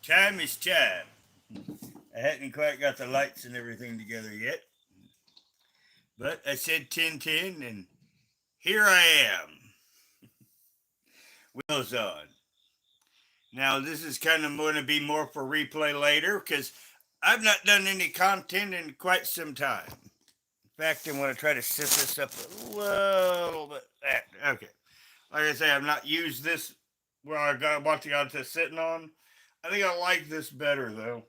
Time is time. I hadn't quite got the lights and everything together yet, but I said 10:10, and here I am. Wheels on. Now, this is kind of going to be more for replay later because I've not done any content in quite some time. In fact, I want to try to set this up a little bit. Okay. Like I say, I've not used this where I got watching out to sitting on. I think I like this better though.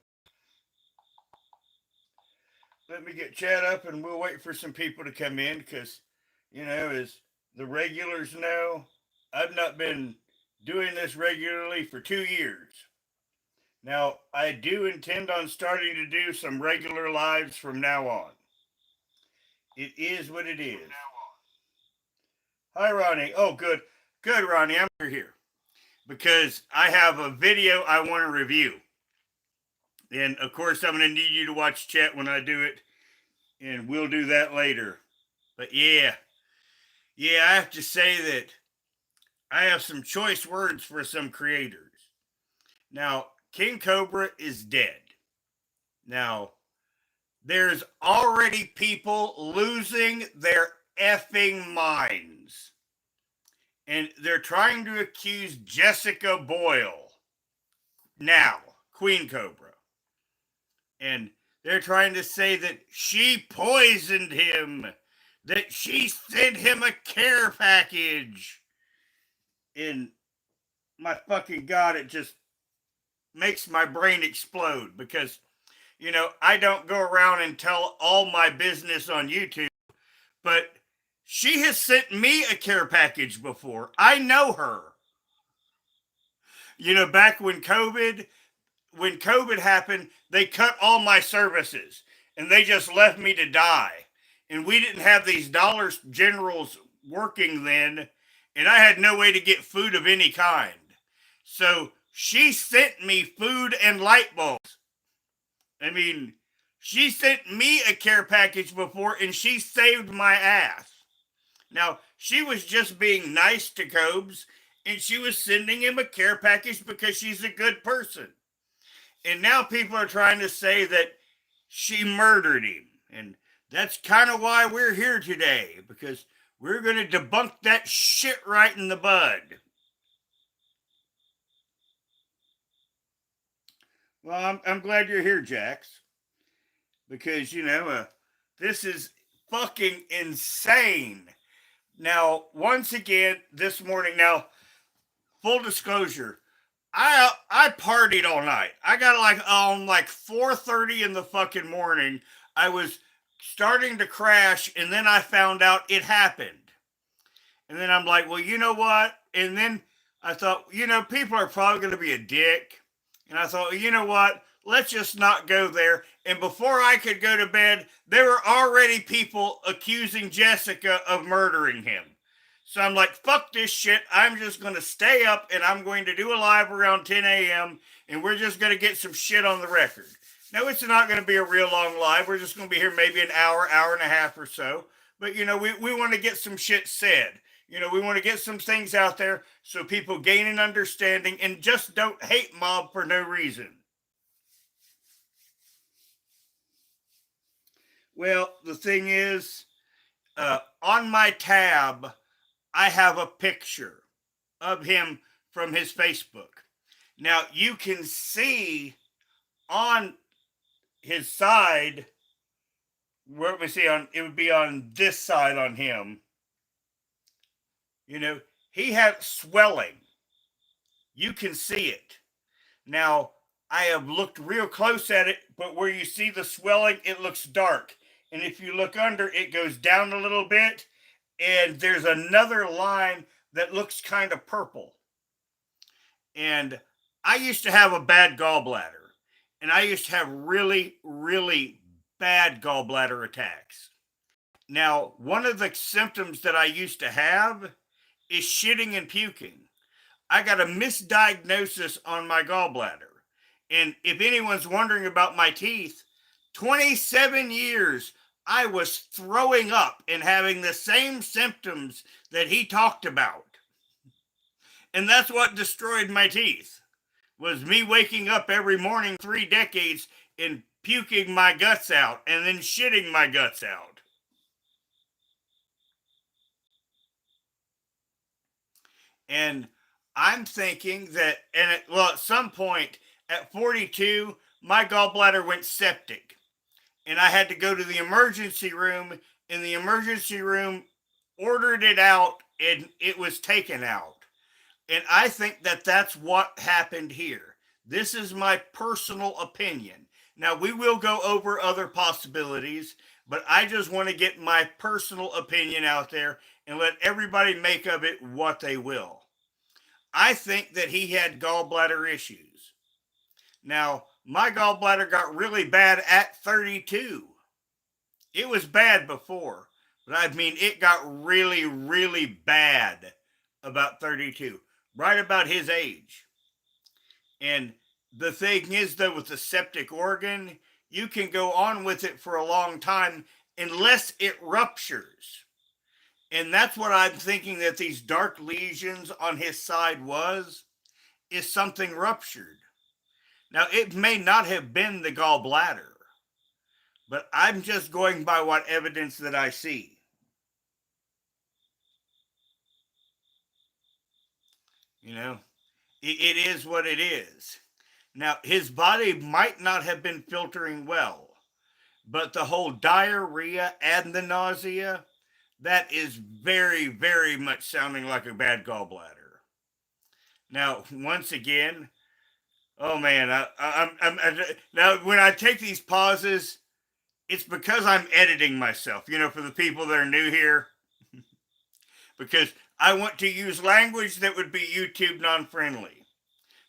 Let me get chat up and we'll wait for some people to come in because, as the regulars know, I've not been doing this regularly for 2 years. Now, I do intend on starting to do some regular lives from now on. It is what it is. Hi, Ronnie. Oh, good. Good, Ronnie. I'm here because I have a video I want to review. And of course, I'm going to need you to watch chat when I do it, and we'll do that later. But yeah, I have to say that I have some choice words for some creators. Now, King Cobra is dead. Now, there's already people losing their effing minds. And they're trying to accuse Jessica Boyle, now Queen Cobra. And they're trying to say that she poisoned him, that she sent him a care package. And my fucking God, it just makes my brain explode because, I don't go around and tell all my business on YouTube, but she has sent me a care package before. I know her. Back when COVID happened, they cut all my services and they just left me to die. And we didn't have these Dollar Generals working then, and I had no way to get food of any kind. So she sent me food and light bulbs. I mean, she sent me a care package before and she saved my ass. Now, she was just being nice to Cobes and she was sending him a care package because she's a good person. And now people are trying to say that she murdered him. And that's kind of why we're here today, because we're going to debunk that shit right in the bud. Well, I'm glad you're here, Jax, because, this is fucking insane. Now, once again, this morning, now, full disclosure, I partied all night. I got like 4:30 in the fucking morning. I was starting to crash, and then I found out it happened. And then I'm like, well, you know what? And then I thought, people are probably going to be a dick. And I thought, well, you know what? Let's just not go there. And before I could go to bed, there were already people accusing Jessica of murdering him. So I'm like, fuck this shit. I'm just going to stay up and I'm going to do a live around 10 a.m. and we're just going to get some shit on the record. Now, it's not going to be a real long live. We're just going to be here maybe an hour, hour and a half or so. But, we want to get some shit said. We want to get some things out there so people gain an understanding and just don't hate mob for no reason. Well, the thing is, on my tab, I have a picture of him from his Facebook. Now, you can see on his side, where we see it would be on this side on him. He had swelling. You can see it. Now, I have looked real close at it, but where you see the swelling, it looks dark. And if you look under, it goes down a little bit, and there's another line that looks kind of purple. And I used to have a bad gallbladder, and I used to have really, really bad gallbladder attacks. Now, one of the symptoms that I used to have is shitting and puking. I got a misdiagnosis on my gallbladder. And if anyone's wondering about my teeth, 27 years I was throwing up and having the same symptoms that he talked about. And that's what destroyed my teeth. was me waking up every morning 3 decades and puking my guts out and then shitting my guts out. And I'm thinking that, at some point at 42, my gallbladder went septic. And I had to go to the emergency room, and the emergency room ordered it out, and it was taken out. And I think that that's what happened here. This is my personal opinion. Now, we will go over other possibilities, but I just want to get my personal opinion out there and let everybody make of it what they will. I think that he had gallbladder issues. Now, my gallbladder got really bad at 32. It was bad before, but I mean, it got really, really bad about 32, right about his age. And the thing is, though, with the septic organ, you can go on with it for a long time unless it ruptures. And that's what I'm thinking that these dark lesions on his side is something ruptured. Now, it may not have been the gallbladder, but I'm just going by what evidence that I see. You know, it is what it is. Now, his body might not have been filtering well, but the whole diarrhea and the nausea, that is very, very much sounding like a bad gallbladder. Now, once again, oh man, now when I take these pauses, it's because I'm editing myself. For the people that are new here, because I want to use language that would be YouTube non-friendly.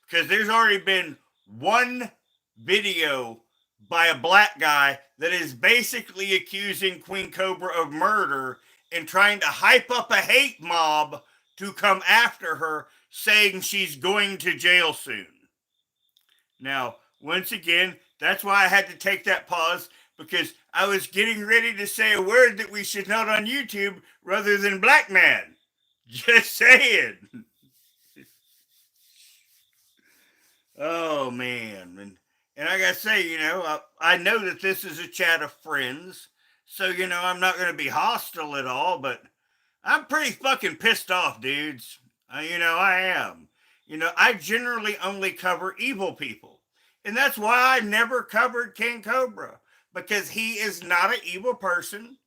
Because there's already been one video by a black guy that is basically accusing Queen Cobra of murder and trying to hype up a hate mob to come after her, saying she's going to jail soon. Now, once again, that's why I had to take that pause, because I was getting ready to say a word that we should not on YouTube rather than black man. Just saying. Oh man, and I gotta say, I know that this is a chat of friends, so I'm not gonna be hostile at all, but I'm pretty fucking pissed off, dudes. I am. I generally only cover evil people, and that's why I never covered King Cobra, because he is not an evil person.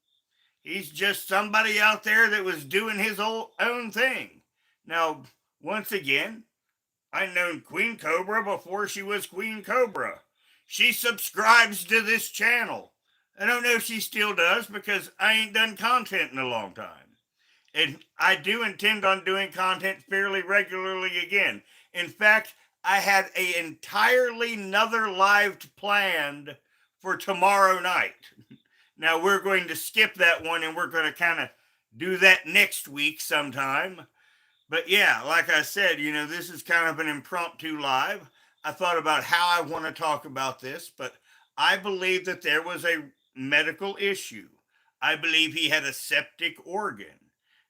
He's just somebody out there that was doing his own thing. Now, once again, I known Queen Cobra before she was Queen Cobra. She subscribes to this channel. I don't know if she still does, because I ain't done content in a long time. And I do intend on doing content fairly regularly again. In fact, I had an entirely another live planned for tomorrow night. Now we're going to skip that one, and we're going to kind of do that next week sometime. But yeah, like I said, this is kind of an impromptu live. I thought about how I want to talk about this, but I believe that there was a medical issue. I believe he had a septic organ.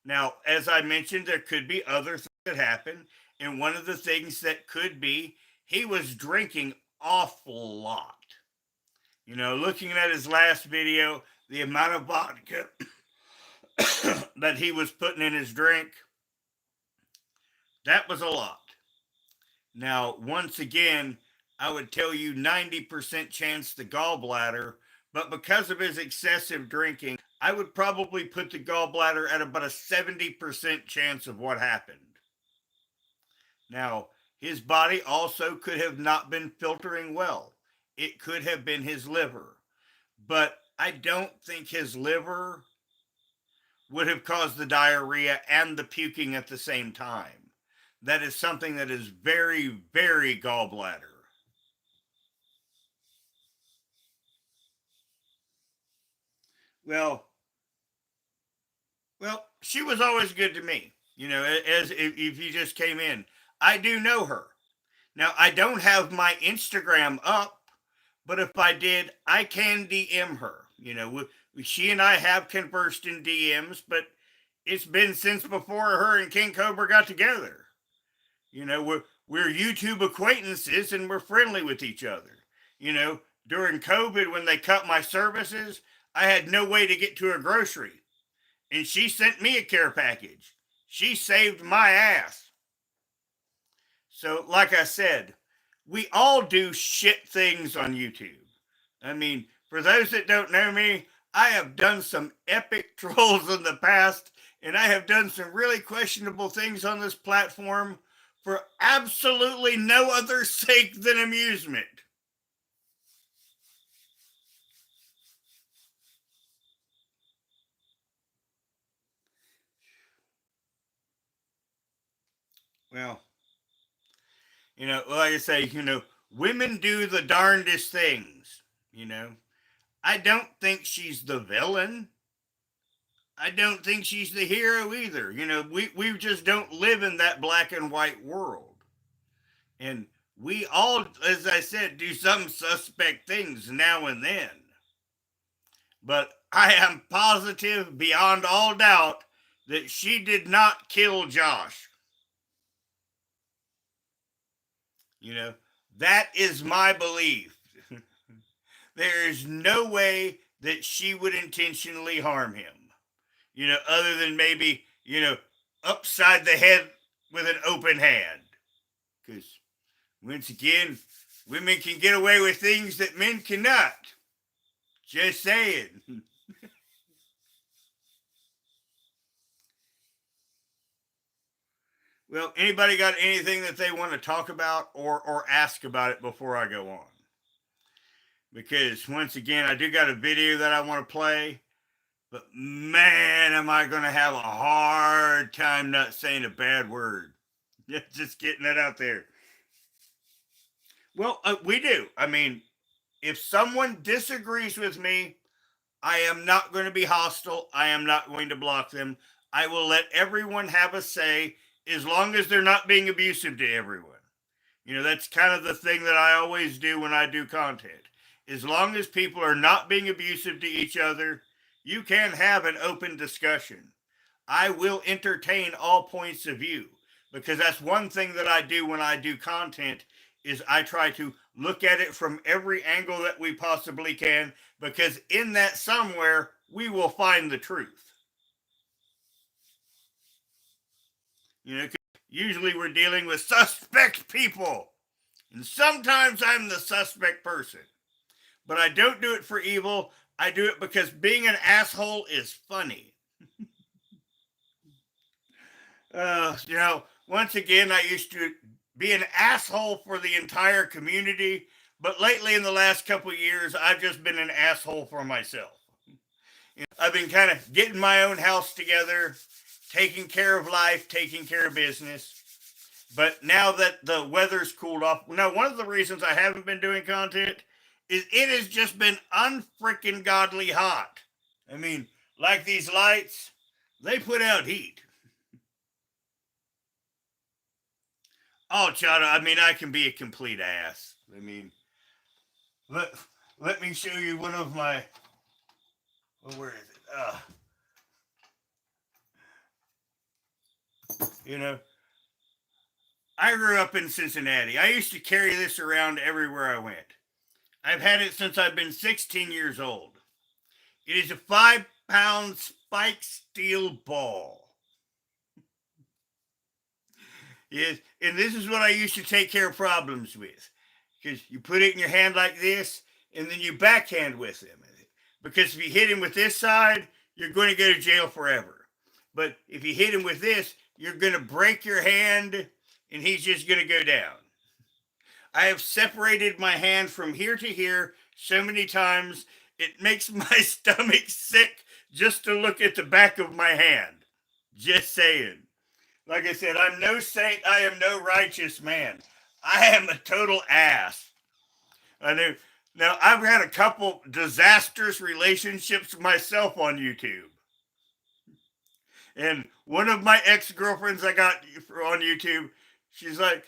Now, as I mentioned, there could be other things that happen. And one of the things that could be, he was drinking awful lot. Looking at his last video, the amount of vodka that he was putting in his drink, that was a lot. Now, once again, I would tell you 90% chance the gallbladder, but because of his excessive drinking, I would probably put the gallbladder at about a 70% chance of what happened. Now, his body also could have not been filtering well. It could have been his liver. But I don't think his liver would have caused the diarrhea and the puking at the same time. That is something that is very, very gallbladder. Well, she was always good to me. As if you just came in, I do know her. Now I don't have my Instagram up, but if I did, I can DM her. She and I have conversed in DMs, but it's been since before her and King Cobra got together. You know, we're YouTube acquaintances and we're friendly with each other. You know, during COVID, when they cut my services, I had no way to get to a grocery. And she sent me a care package. She saved my ass. So, like I said, we all do shit things on YouTube. I mean, for those that don't know me, I have done some epic trolls in the past, and I have done some really questionable things on this platform for absolutely no other sake than amusement. Well, like I say, women do the darndest things. You know, I don't think she's the villain. I don't think she's the hero either. We just don't live in that black and white world. And we all, as I said, do some suspect things now and then. But I am positive beyond all doubt that she did not kill Josh. You know, that is my belief. There is no way that she would intentionally harm him. Other than maybe, upside the head with an open hand. Because, once again, women can get away with things that men cannot. Just saying. Well, anybody got anything that they want to talk about or ask about it before I go on? Because, once again, I do got a video that I want to play. But, man, am I going to have a hard time not saying a bad word. Just getting that out there. Well, we do. I mean, if someone disagrees with me, I am not going to be hostile. I am not going to block them. I will let everyone have a say as long as they're not being abusive to everyone. That's kind of the thing that I always do when I do content. As long as people are not being abusive to each other, you can have an open discussion. I will entertain all points of view because that's one thing that I do when I do content is I try to look at it from every angle that we possibly can because in that somewhere we will find the truth. Usually we're dealing with suspect people. And sometimes I'm the suspect person. But I don't do it for evil. I do it because being an asshole is funny. Once again, I used to be an asshole for the entire community. But lately, in the last couple of years, I've just been an asshole for myself. I've been kind of getting my own house together, taking care of life, taking care of business. But now that the weather's cooled off, now one of the reasons I haven't been doing content is it has just been unfreaking godly hot. I mean, like these lights, they put out heat. Oh, Chada, I mean, I can be a complete ass. I mean, let, let me show you one of my, well, where is it? You know, I grew up in Cincinnati. I used to carry this around everywhere I went. I've had it since I've been 16 years old. It is a 5-pound spike steel ball. Yes, and this is what I used to take care of problems with. Because you put it in your hand like this, and then you backhand with them. Because if you hit him with this side, you're going to go to jail forever. But if you hit him with this, you're going to break your hand, and he's just going to go down. I have separated my hand from here to here so many times, it makes my stomach sick just to look at the back of my hand. Just saying. Like I said, I'm no saint. I am no righteous man. I am a total ass. I know. Now, I've had a couple disastrous relationships myself on YouTube. And one of my ex-girlfriends I got on YouTube, she's like,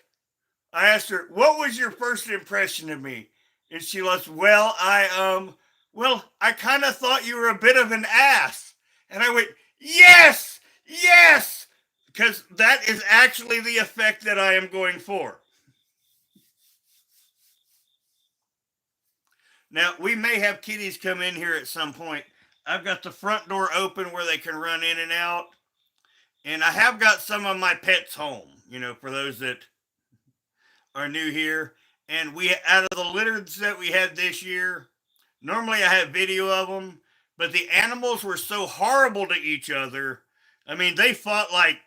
I asked her, what was your first impression of me? And she was, I kind of thought you were a bit of an ass. And I went, yes, yes, because that is actually the effect that I am going for. Now, we may have kitties come in here at some point. I've got the front door open where they can run in and out. And I have got some of my pets home, for those that are new here. And we, out of the litters that we had this year, normally I have video of them, but the animals were so horrible to each other. I mean, they fought like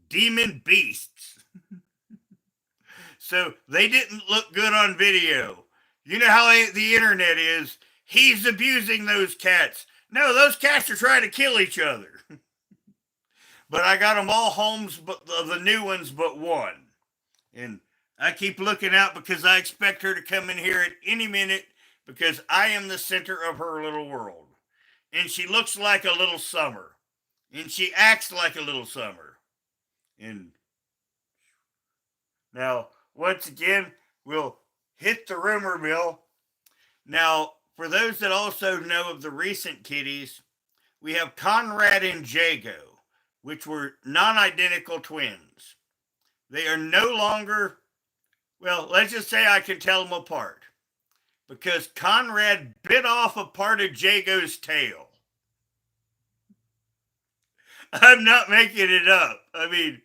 demon beasts. So they didn't look good on video. You know how the internet is. He's abusing those cats. No, those cats are trying to kill each other. But I got them all homes, but the new ones, but one. And I keep looking out because I expect her to come in here at any minute because I am the center of her little world. And she looks like a little summer. And she acts like a little summer. And now, once again, we'll hit the rumor mill. Now, for those that also know of the recent kitties, we have Conrad and Jago, which were non-identical twins. They are no longer, well, let's just say I can tell them apart. Because Conrad bit off a part of Jago's tail. I'm not making it up. I mean,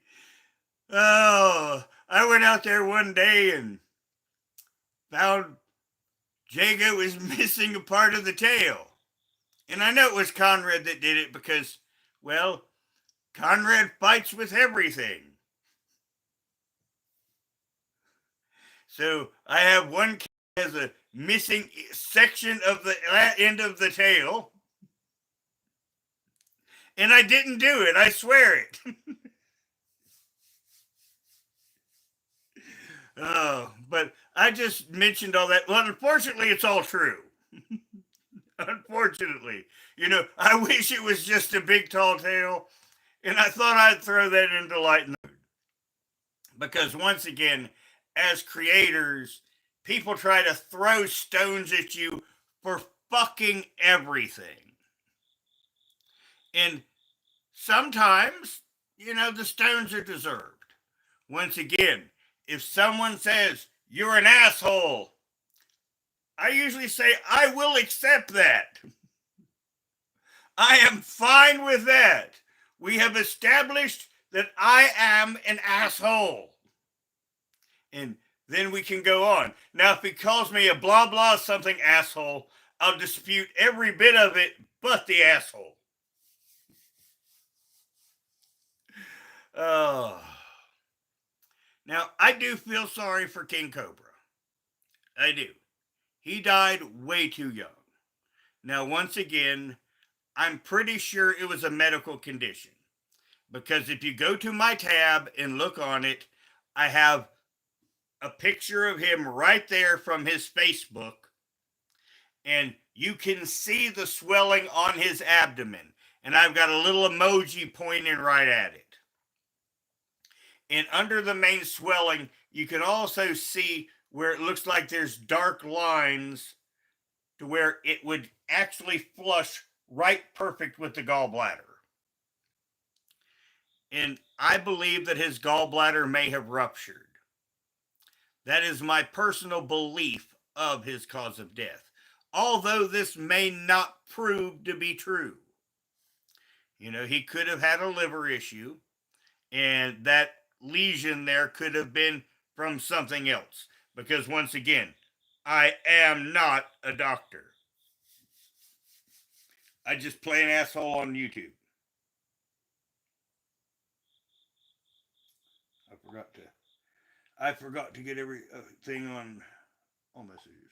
oh, I went out there one day and found Jago was missing a part of the tail. And I know it was Conrad that did it because, well, Conrad fights with everything. So I have one cat that has a missing section of the end of the tail. And I didn't do it. I swear it. Oh, but I just mentioned all that. Well, unfortunately, it's all true. Unfortunately. I wish it was just a big tall tail. And I thought I'd throw that into light and mood. Because once again, as creators, people try to throw stones at you for fucking everything. And sometimes, the stones are deserved. Once again, if someone says, you're an asshole, I usually say, I will accept that. I am fine with that. We have established that I am an asshole. And then we can go on. Now, if he calls me a blah blah something asshole, I'll dispute every bit of it but the asshole. Oh. Now, I do feel sorry for King Cobra. I do. He died way too young. Now, once again, I'm pretty sure it was a medical condition. Because if you go to my tab and look on it, I have a picture of him right there from his Facebook. And you can see the swelling on his abdomen. And I've got a little emoji pointing right at it. And under the main swelling, you can also see where it looks like there's dark lines to where it would actually flush right perfect with the gallbladder. And I believe that his gallbladder may have ruptured. That is my personal belief of his cause of death. Although this may not prove to be true. He could have had a liver issue, and that lesion there could have been from something else. Because once again, I am not a doctor. I just play an asshole on YouTube. I forgot to get everything on all messages.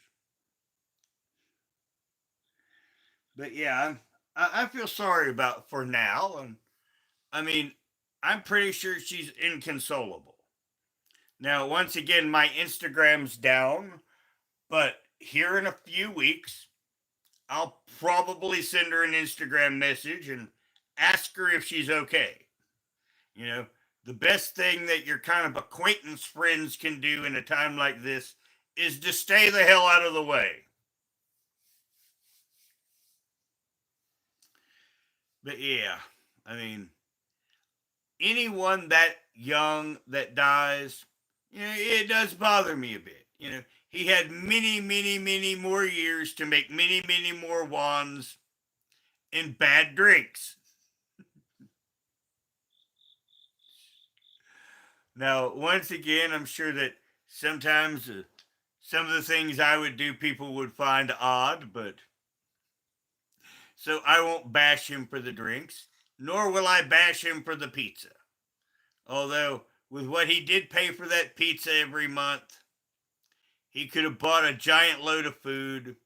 But yeah, I feel sorry for now, and I mean, I'm pretty sure she's inconsolable. Now, once again, my Instagram's down, but here in a few weeks, I'll probably send her an Instagram message and ask her if she's okay. The best thing that your kind of acquaintance friends can do in a time like this is to stay the hell out of the way. But yeah, I mean, anyone that young that dies, it does bother me a bit. he had many, many, many more years to make many, many more wands and bad drinks. Now, once again, I'm sure that sometimes some of the things I would do people would find odd, but so I won't bash him for the drinks, nor will I bash him for the pizza. Although, with what he did pay for that pizza every month, he could have bought a giant load of food.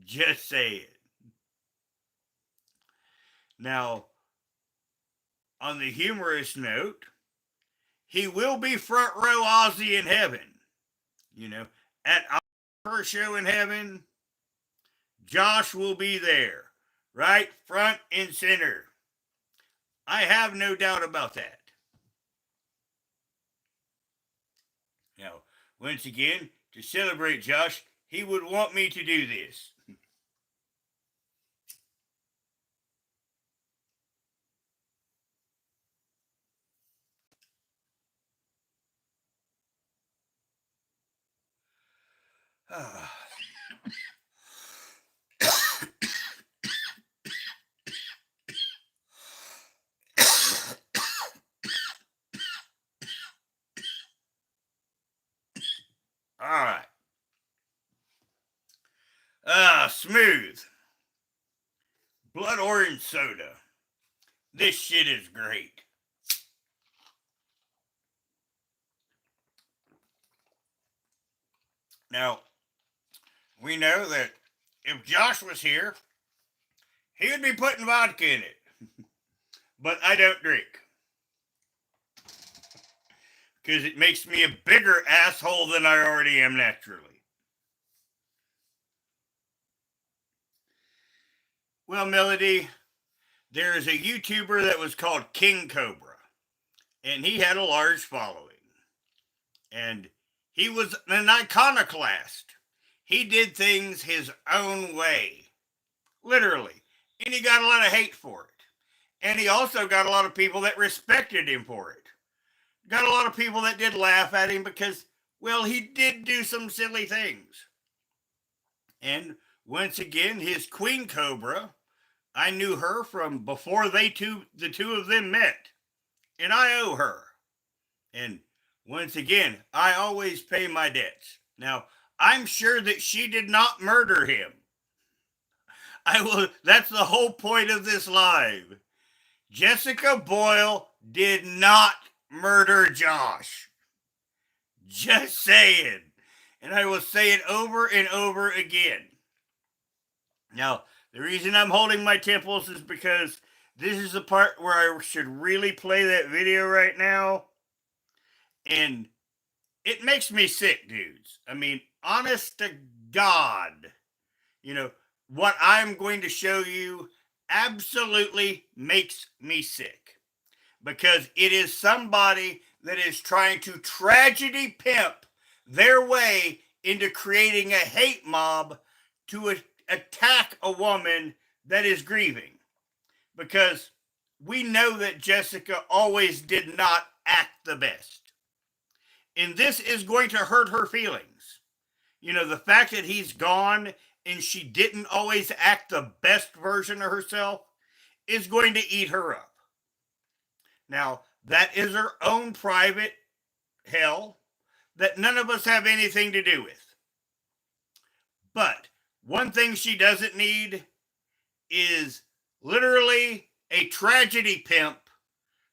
Just say it. Now, on the humorous note, he will be front row Ozzy in heaven. You know, at our first show in heaven, Josh will be there, right front and center. I have no doubt about that. Now, once again, to celebrate Josh, he would want me to do this. All right. Smooth. Blood orange soda. This shit is great. Now, we know that if Josh was here, he would be putting vodka in it. But I don't drink. Because it makes me a bigger asshole than I already am naturally. Well, Melody, there is a YouTuber that was called King Cobra, and he had a large following. And he was an iconoclast. He did things his own way, literally. And he got a lot of hate for it. And he also got a lot of people that respected him for it. Got a lot of people that did laugh at him because, well, he did do some silly things. And once again, his Queen Cobra, I knew her from before the two of them met. And I owe her. And once again, I always pay my debts. Now, I'm sure that she did not murder him. That's the whole point of this live. Jessica Boyle did not murder Josh. Just saying. And I will say it over and over again. Now, the reason I'm holding my temples is because this is the part where I should really play that video right now. And it makes me sick, dudes. I mean, honest to God, what I'm going to show you absolutely makes me sick. Because it is somebody that is trying to tragedy pimp their way into creating a hate mob to attack a woman that is grieving. Because we know that Jessica always did not act the best. And this is going to hurt her feelings. The fact that he's gone and she didn't always act the best version of herself is going to eat her up. Now, that is her own private hell that none of us have anything to do with. But one thing she doesn't need is literally a tragedy pimp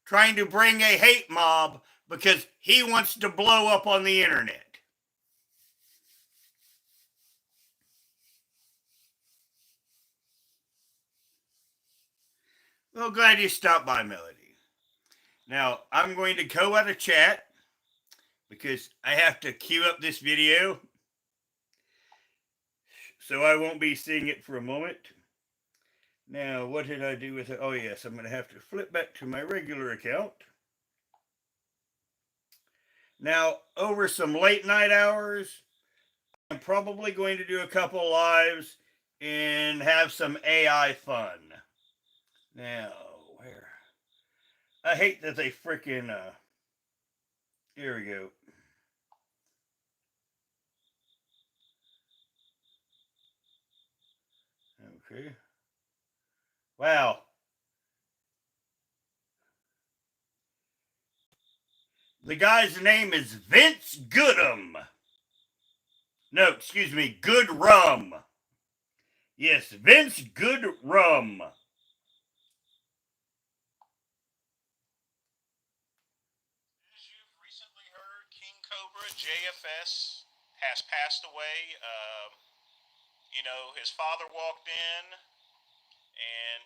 trying to bring a hate mob because he wants to blow up on the internet. Well, glad you stopped by, Melody. Now, I'm going to go out of chat because I have to queue up this video. So I won't be seeing it for a moment. Now, what did I do with it? Oh, yes, I'm going to have to flip back to my regular account. Now, over some late night hours, I'm probably going to do a couple lives and have some AI fun. Now, where? I hate that they freaking, here we go. Okay. Wow. The guy's name is Vince Goodum. No, excuse me, Goodrum. Yes, Vince Goodrum. As you've recently heard, King Cobra JFS has passed away. His father walked in and,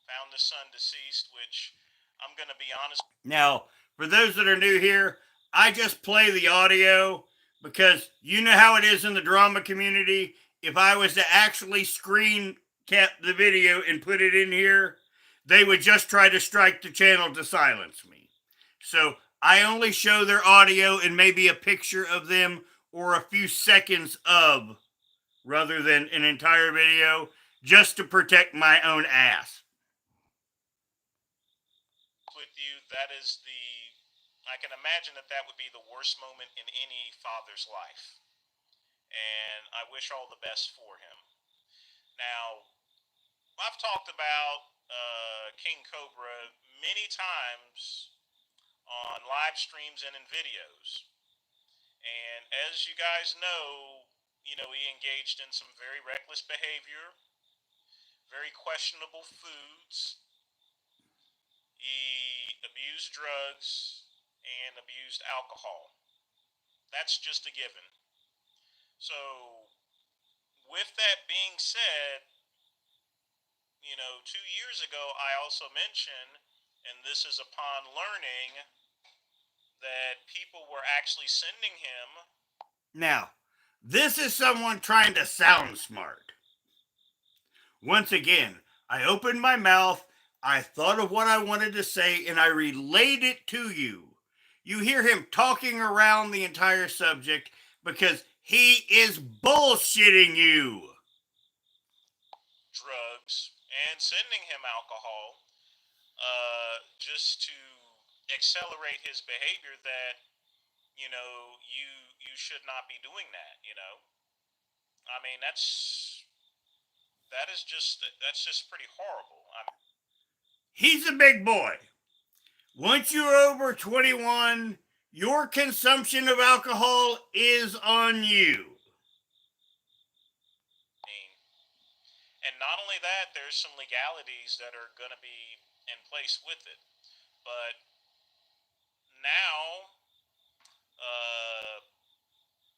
found the son deceased, which I'm going to be honest. Now, for those that are new here, I just play the audio because you know how it is in the drama community. If I was to actually screen cap the video and put it in here, they would just try to strike the channel to silence me. So I only show their audio and maybe a picture of them or a few seconds of rather than an entire video just to protect my own ass. With you, that is I can imagine that that would be the worst moment in any father's life. And I wish all the best for him. Now, I've talked about King Cobra many times on live streams and in videos. And as you guys know, he engaged in some very reckless behavior, very questionable foods. He abused drugs and abused alcohol. That's just a given. So, with that being said, 2 years ago, I also mentioned, and this is upon learning that people were actually sending him. Now, this is someone trying to sound smart. Once again, I opened my mouth, I thought of what I wanted to say, and I relayed it to you. You hear him talking around the entire subject because he is bullshitting you. Drugs and sending him alcohol just to accelerate his behavior that you should not be doing that. I mean, that's just pretty horrible. He's a big boy. Once you're over 21, your consumption of alcohol is on you. And not only that, there's some legalities that are going to be in place with it. But now,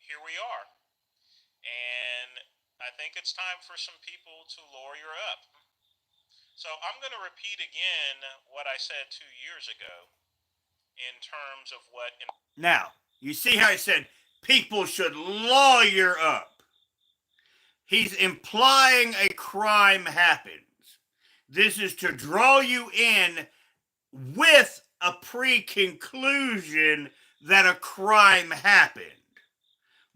here we are. And I think it's time for some people to lawyer up. So I'm going to repeat again what I said 2 years ago in terms of what. Now, you see how I said people should lawyer up. He's implying a crime happens. This is to draw you in with a pre-conclusion that a crime happened.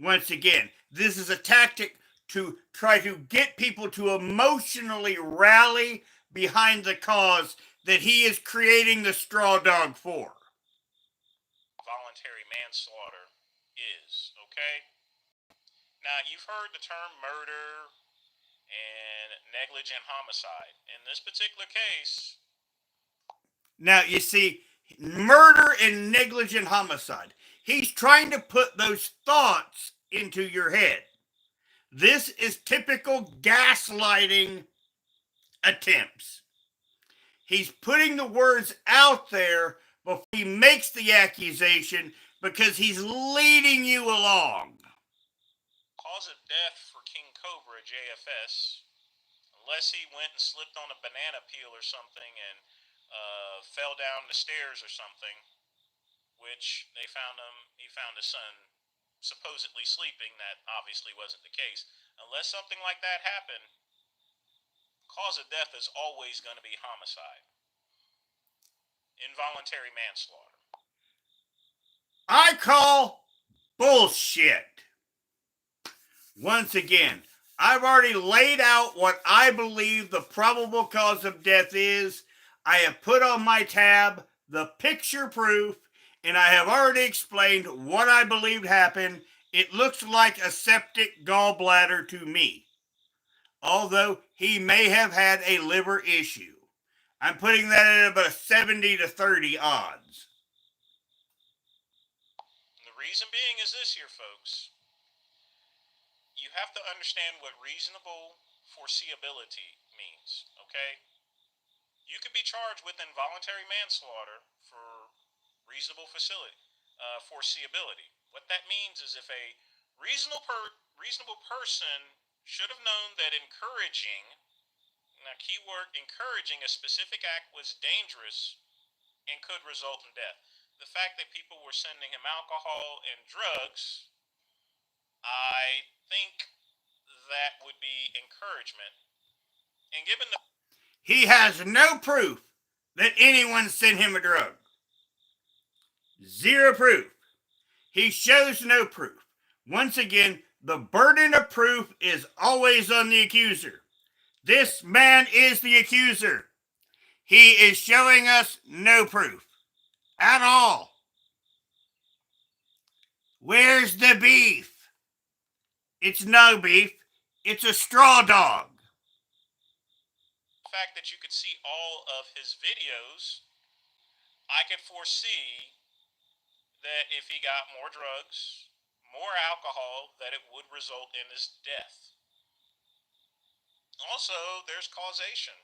Once again, this is a tactic to try to get people to emotionally rally behind the cause that he is creating the straw dog for. Voluntary manslaughter is, okay? Now, you've heard the term murder and negligent homicide. In this particular case, now you see, murder and negligent homicide. He's trying to put those thoughts into your head. This is typical gaslighting attempts. He's putting the words out there before he makes the accusation because he's leading you along. Cause of death for King Cobra JFS, unless he went and slipped on a banana peel or something and fell down the stairs or something, which he found his son supposedly sleeping. That obviously wasn't the case. Unless something like that happened, cause of death is always going to be homicide. Involuntary manslaughter. I call bullshit. Once again, I've already laid out what I believe the probable cause of death is. I have put on my tab the picture proof, and I have already explained what I believed happened. It looks like a septic gallbladder to me. although he may have had a liver issue. I'm putting that at about 70 to 30 odds. And the reason being is this here, folks. You have to understand what reasonable foreseeability means, okay? You could be charged with involuntary manslaughter for foreseeability. What that means is if a reasonable person should have known that encouraging, now keyword encouraging, a specific act was dangerous and could result in death. The fact that people were sending him alcohol and drugs, I think that would be encouragement. And given the He has no proof that anyone sent him a drug. Zero proof. He shows no proof. Once again, the burden of proof is always on the accuser. This man is the accuser. He is showing us no proof at all. Where's the beef? It's no beef. It's a straw dog. fact that you could see all of his videos, I could foresee that if he got more drugs, more alcohol, that it would result in his death. Also, there's causation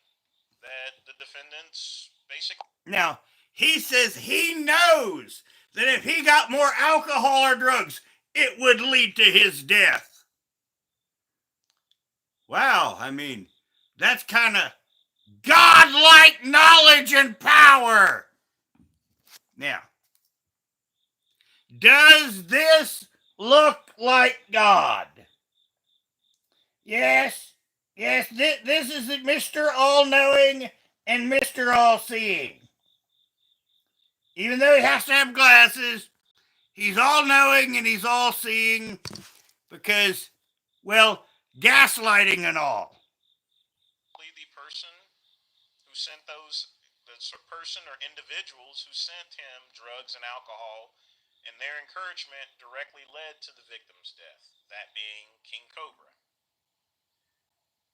that the defendants basically. Now, he says he knows that if he got more alcohol or drugs, it would lead to his death. Wow, I mean, that's kind of godlike knowledge and power. Now, does this look like God? Yes, this is Mr. All-Knowing and Mr. All-Seeing. Even though he has to have glasses, he's all-knowing and he's all-seeing because, well, gaslighting and all. The person who sent the person or individuals who sent him drugs and alcohol, and their encouragement directly led to the victim's death, that being King Cobra.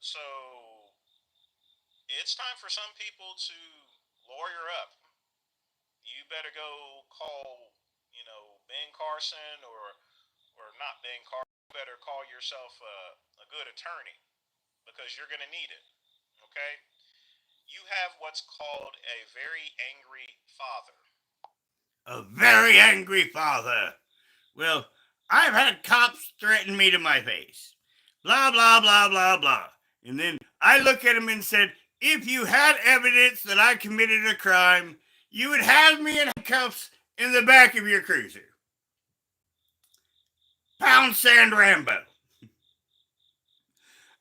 So, it's time for some people to lawyer up. You better go call, Ben Carson or not Ben Carson. You better call yourself a good attorney because you're going to need it. Okay? You have what's called a very angry father. A very angry father. Well, I've had cops threaten me to my face. Blah, blah, blah, blah, blah. And then I look at him and said, if you had evidence that I committed a crime, you would have me in handcuffs in the back of your cruiser. Pound Sand Rambo.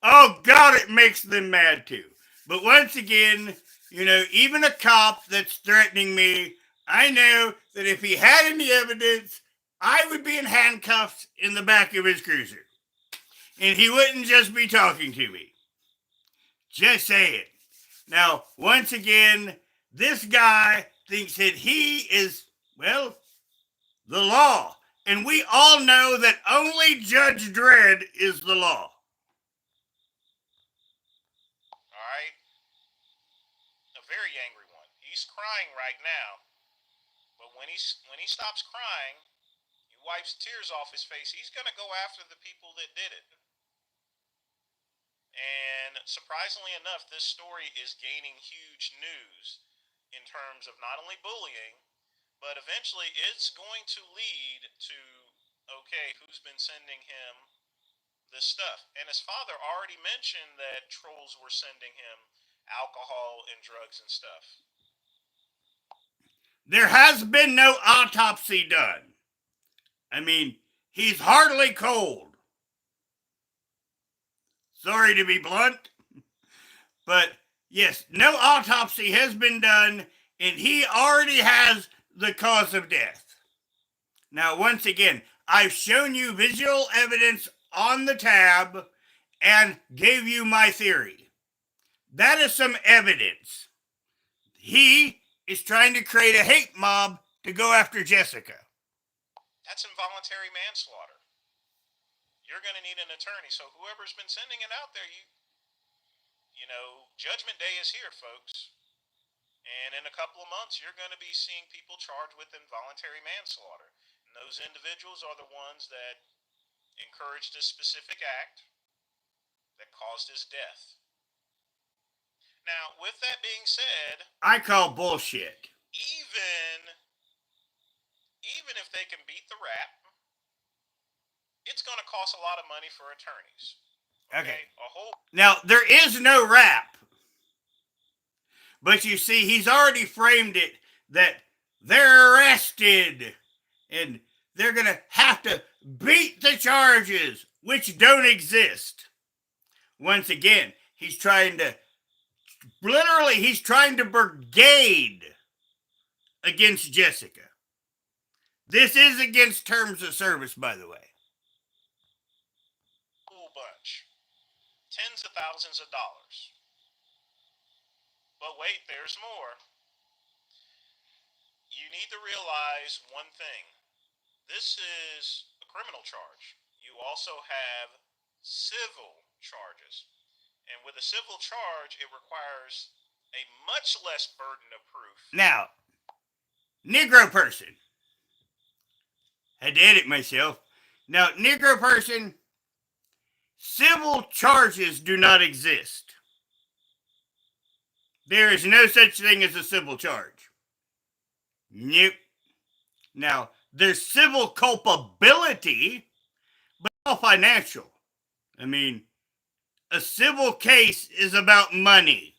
Oh, God, it makes them mad too. But once again, even a cop that's threatening me, I know that if he had any evidence, I would be in handcuffs in the back of his cruiser. And he wouldn't just be talking to me. Just say it. Now, once again, this guy thinks that he is, well, the law. And we all know that only Judge Dredd is the law. All right? A very angry one. He's crying right now. But when he stops crying, he wipes tears off his face. He's going to go after the people that did it. And surprisingly enough, this story is gaining huge news in terms of not only bullying, but eventually it's going to lead to, okay, who's been sending him this stuff? And his father already mentioned that trolls were sending him alcohol and drugs and stuff. There has been no autopsy done. I mean, he's hardly cold. Sorry to be blunt, but yes, no autopsy has been done, and he already has the cause of death. Now, once again, I've shown you visual evidence on the tab and gave you my theory. That is some evidence. He is trying to create a hate mob to go after Jessica. That's involuntary manslaughter. You're going to need an attorney. So whoever's been sending it out there, Judgment Day is here, folks. And in a couple of months, you're going to be seeing people charged with involuntary manslaughter. And those individuals are the ones that encouraged this specific act that caused his death. Now, with that being said, I call bullshit. Even if they can beat the rap, it's going to cost a lot of money for attorneys. Okay. Now, there is no rap. But you see, he's already framed it that they're arrested and they're going to have to beat the charges, which don't exist. Once again, he's trying to brigade against Jessica. This is against terms of service, by the way. Whole bunch. Tens of thousands of dollars. But wait, there's more. You need to realize one thing. This is a criminal charge. You also have civil charges. And with a civil charge, it requires a much less burden of proof. Now, Negro person. I did it myself. Now, Negro person, civil charges do not exist. There is no such thing as a civil charge. Nope. Now, there's civil culpability, but all financial. I mean, a civil case is about money.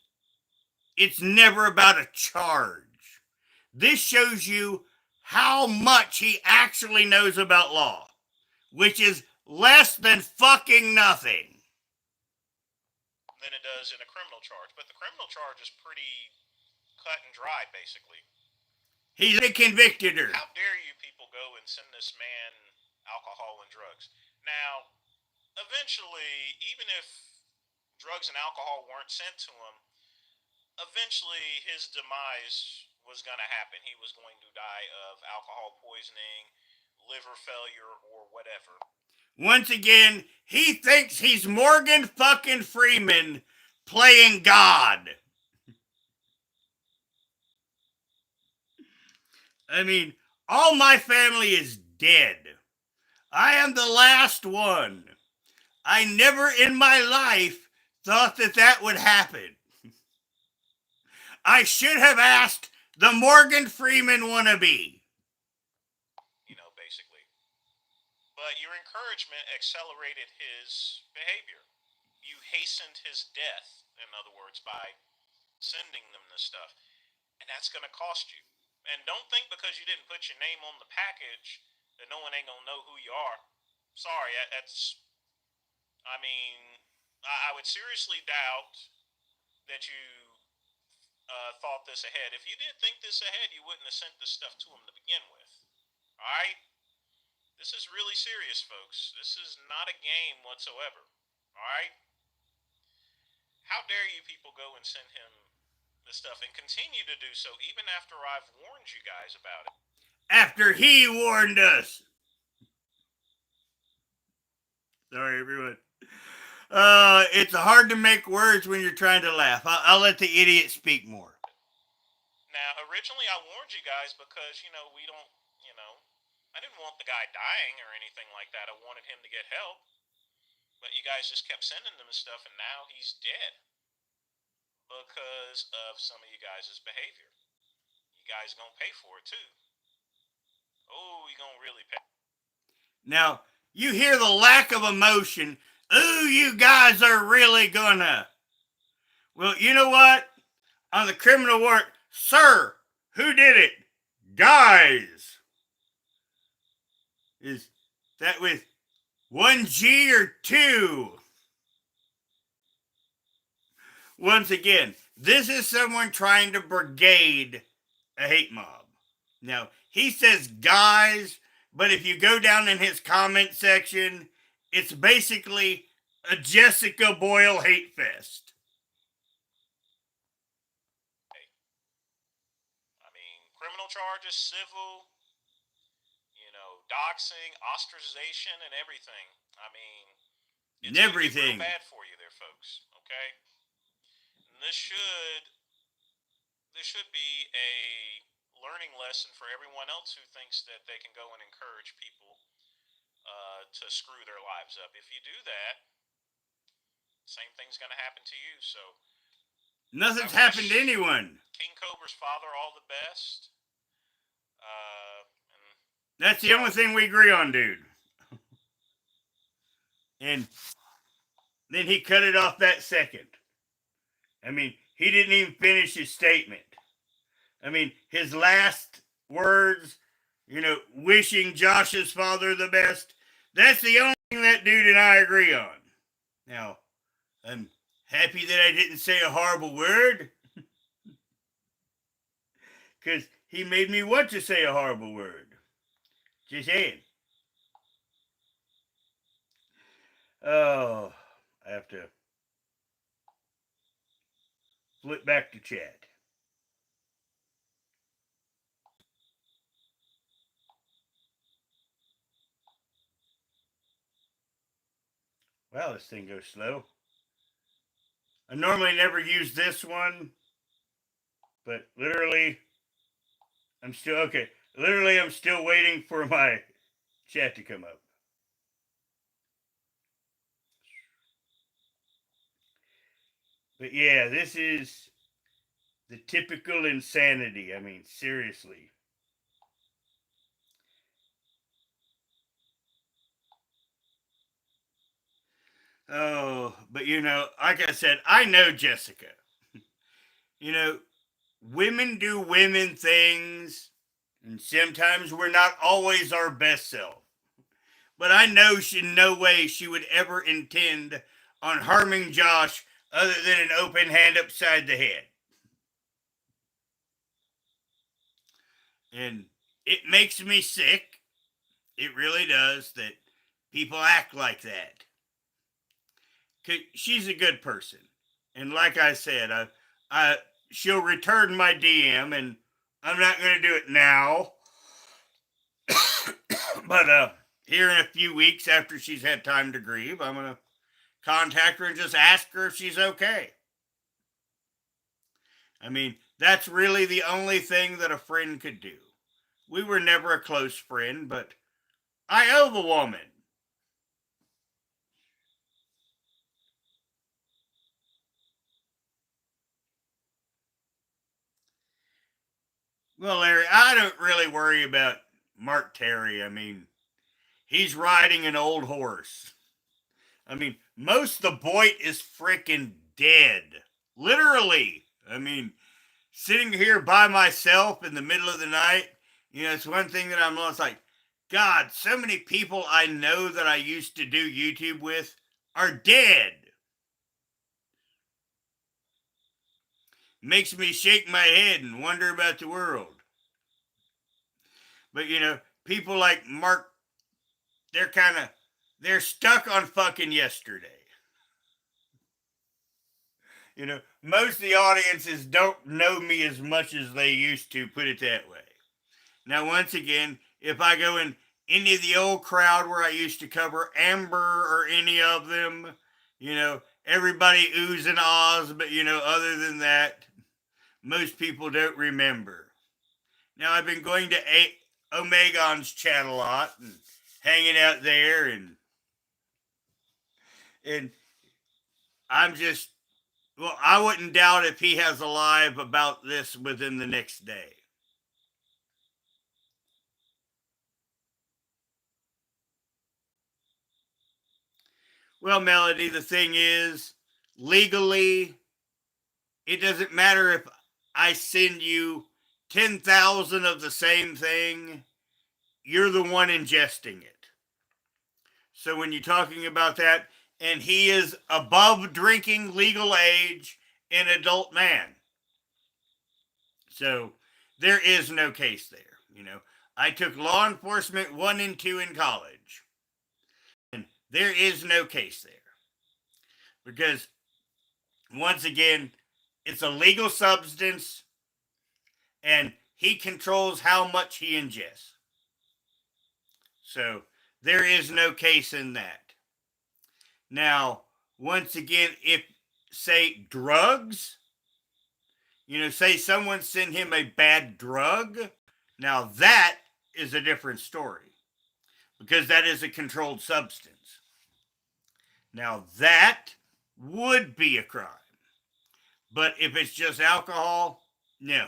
It's never about a charge. This shows you how much he actually knows about law, which is less than fucking nothing. Than it does in a criminal charge. But the criminal charge is pretty cut and dry, basically. He's a convicted her. How dare you people go and send this man alcohol and drugs? Now, eventually, even if drugs and alcohol weren't sent to him, eventually his demise was going to happen. He was going to die of alcohol poisoning, liver failure, or whatever. Once again, he thinks he's Morgan fucking Freeman playing God. I mean, all my family is dead. I am the last one. I never in my life thought that would happen. I should have asked the Morgan Freeman wannabe. Basically. But your encouragement accelerated his behavior. You hastened his death, in other words, by sending them this stuff. And that's going to cost you. And don't think because you didn't put your name on the package that no one ain't going to know who you are. Sorry, I would seriously doubt that you thought this ahead. If you did think this ahead, you wouldn't have sent this stuff to him to begin with. Alright? This is really serious, folks. This is not a game whatsoever. Alright? How dare you people go and send him this stuff and continue to do so even after I've warned you guys about it? After he warned us. Sorry, everyone. It's hard to make words when you're trying to laugh. I'll let the idiot speak more. Now, originally I warned you guys because, we don't, I didn't want the guy dying or anything like that. I wanted him to get help. But you guys just kept sending him stuff, and now he's dead because of some of you guys' behavior. You guys gonna pay for it, too. Oh, you gonna really pay. Now, you hear the lack of emotion. Ooh, you guys are really gonna. Well, you know what? On the criminal warrant, sir, who did it? Guys. Is that with 1 G or 2? Once again, this is someone trying to brigade a hate mob. Now, he says guys, but if you go down in his comment section, it's basically a Jessica Boyle hate fest. Criminal charges, civil, doxing, ostracization, and everything. It's everything. Real bad for you there, folks. Okay? this should be a learning lesson for everyone else who thinks that they can go and encourage people to screw their lives up. If you do that, same thing's going to happen to you. So nothing's happened to anyone. King Cobra's father all the best. That's the only thing we agree on, dude. And then he cut it off that second. I mean, he didn't even finish his statement. I mean, his last words, wishing Josh's father the best. That's the only thing that dude and I agree on. Now, I'm happy that I didn't say a horrible word. Because he made me want to say a horrible word. Just saying. Oh, I have to flip back to chat. Wow, this thing goes slow. I normally never use this one, but literally, I'm still waiting for my chat to come up. But yeah, this is the typical insanity. I mean, seriously. Oh, but like I said, I know Jessica. Women do women things, and sometimes we're not always our best self. But I know in no way she would ever intend on harming Josh other than an open hand upside the head. And it makes me sick. It really does that people act like that. 'Cause she's a good person. And like I said, she'll return my DM, and I'm not going to do it now. But here in a few weeks after she's had time to grieve, I'm going to contact her and just ask her if she's okay. I mean, that's really the only thing that a friend could do. We were never a close friend, but I owe the woman. Well, Larry, I don't really worry about Mark Terry. I mean, he's riding an old horse. I mean, most of the Boyd is freaking dead. Literally. I mean, sitting here by myself in the middle of the night, it's one thing that I'm almost like, God, so many people I know that I used to do YouTube with are dead. Makes me shake my head and wonder about the world. But, people like Mark, they're stuck on fucking yesterday. Most of the audiences don't know me as much as they used to, put it that way. Now, once again, if I go in any of the old crowd where I used to cover Amber or any of them, everybody oohs and ahs, but, other than that, most people don't remember. Now, I've been going to Omegon's chat a lot and hanging out there, and I'm just, well, I wouldn't doubt if he has a live about this within the next day. Well, Melody, the thing is, legally, it doesn't matter if I send you 10,000 of the same thing, you're the one ingesting it. So when you're talking about that, and he is above drinking legal age, an adult man. So there is no case there. I took law enforcement 1 and 2 in college. And there is no case there. Because once again, it's a legal substance, and he controls how much he ingests. So there is no case in that. Now, once again, if, say, drugs, say someone sent him a bad drug. Now that is a different story because that is a controlled substance. Now that would be a crime. But if it's just alcohol, no.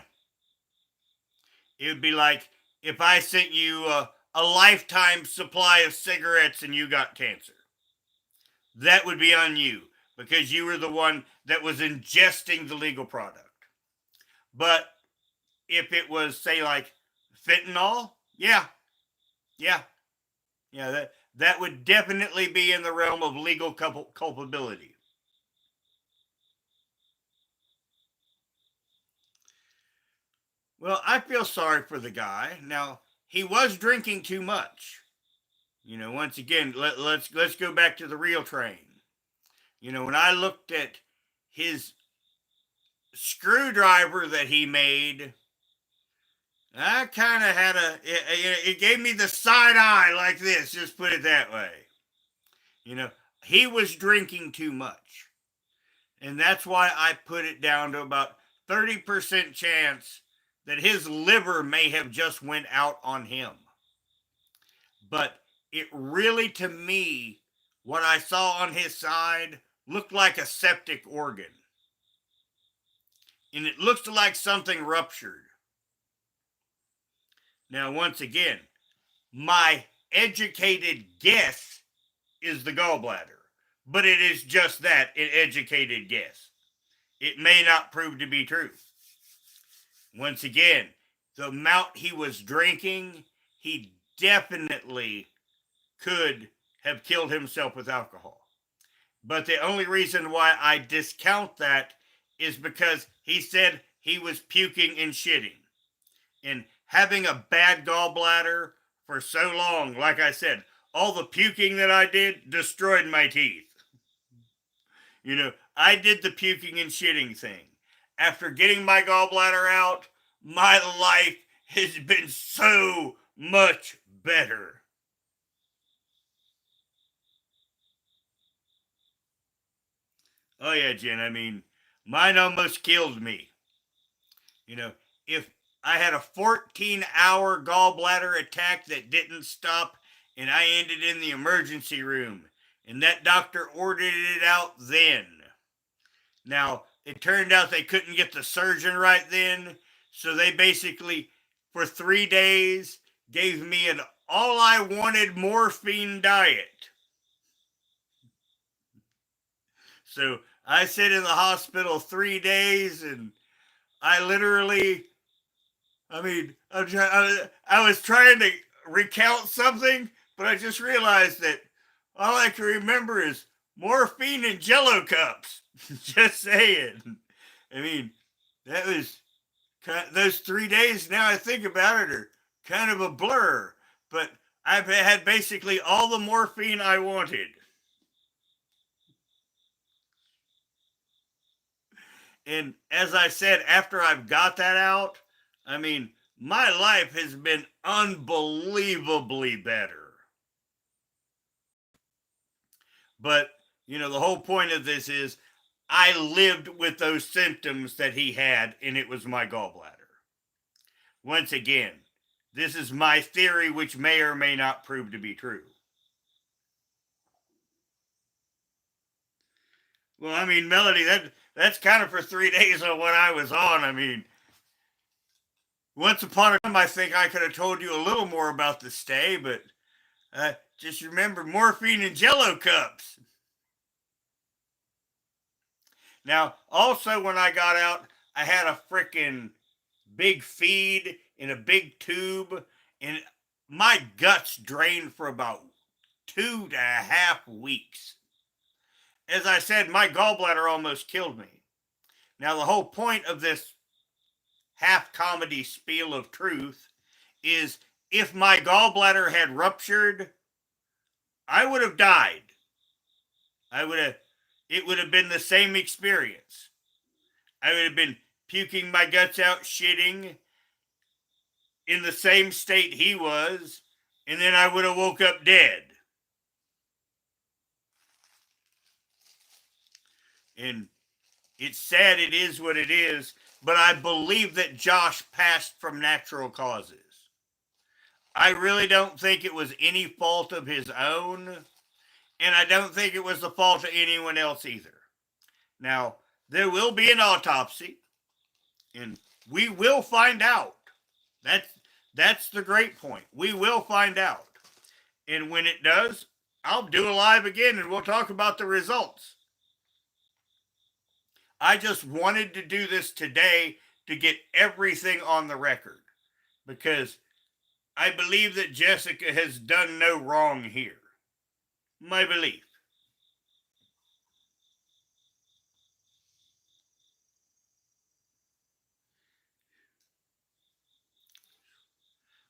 It would be like if I sent you a lifetime supply of cigarettes and you got cancer. That would be on you because you were the one that was ingesting the legal product. But if it was, say, like fentanyl, yeah, yeah, yeah, that would definitely be in the realm of legal culpability. Well, I feel sorry for the guy. Now, he was drinking too much. Once again, let's go back to the real train. When I looked at his screwdriver that he made, I kind of had it gave me the side eye like this, just put it that way. You know, he was drinking too much. And that's why I put it down to about 30% chance that his liver may have just went out on him. But it really, to me, what I saw on his side looked like a septic organ. And it looks like something ruptured. Now, once again, my educated guess is the gallbladder, but it is just that, an educated guess. It may not prove to be true. Once again, the amount he was drinking, he definitely could have killed himself with alcohol. But the only reason why I discount that is because he said he was puking and shitting. And having a bad gallbladder for so long, like I said, all the puking that I did destroyed my teeth. I did the puking and shitting thing. After getting my gallbladder out, my life has been so much better. Oh yeah, Jen, mine almost killed me. If I had a 14-hour gallbladder attack that didn't stop and I ended in the emergency room and that doctor ordered it out then. Now, it turned out they couldn't get the surgeon right then, so they basically, for 3 days, gave me an all I wanted morphine diet. So I sat in the hospital 3 days and I literally, I was trying to recount something, but I just realized that all I can remember is morphine and jello cups. Just saying. That was those 3 days, now I think about it, are kind of a blur. But I've had basically all the morphine I wanted. And as I said, after I've got that out, my life has been unbelievably better. But, the whole point of this is I lived with those symptoms that he had, and it was my gallbladder. Once again, this is my theory, which may or may not prove to be true. Well, Melody, that's kind of for 3 days of what I was on. Once upon a time, I think I could have told you a little more about the stay, but just remember morphine and jello cups. Now, also when I got out, I had a freaking big feed in a big tube, and my guts drained for about 2.5 weeks. As I said, my gallbladder almost killed me. Now, the whole point of this half comedy spiel of truth is if my gallbladder had ruptured, I would have died. It would have been the same experience. I would have been puking my guts out, shitting in the same state he was, and then I would have woke up dead. And It's sad it is what it is, but I believe that Josh passed from natural causes. I really don't think it was any fault of his own, and I don't think it was the fault of anyone else either. Now, there will be an autopsy, and we will find out. That's that's the great point. We will find out. And when it does, I'll do a live again and we'll talk about the results. I just wanted to do this today to get everything on the record because I believe that Jessica has done no wrong here. My belief.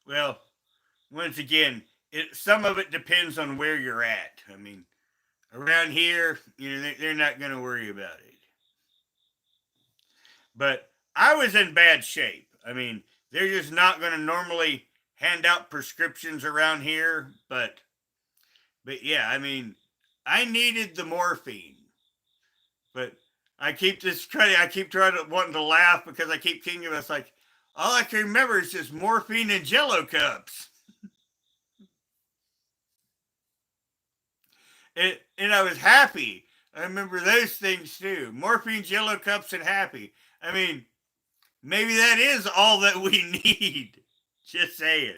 Well, once again, some of it depends on where you're at. I mean, around here, they're not going to worry about it. But I was in bad shape. I mean, they're just not going to normally hand out prescriptions around here, but yeah, I mean, I needed the morphine. But I keep trying to wanting to laugh because I keep thinking it's like all I can remember is just morphine and jello cups. And I was happy. I remember those things too. Morphine, jello cups, and happy. I mean, maybe that is all that we need. Just saying.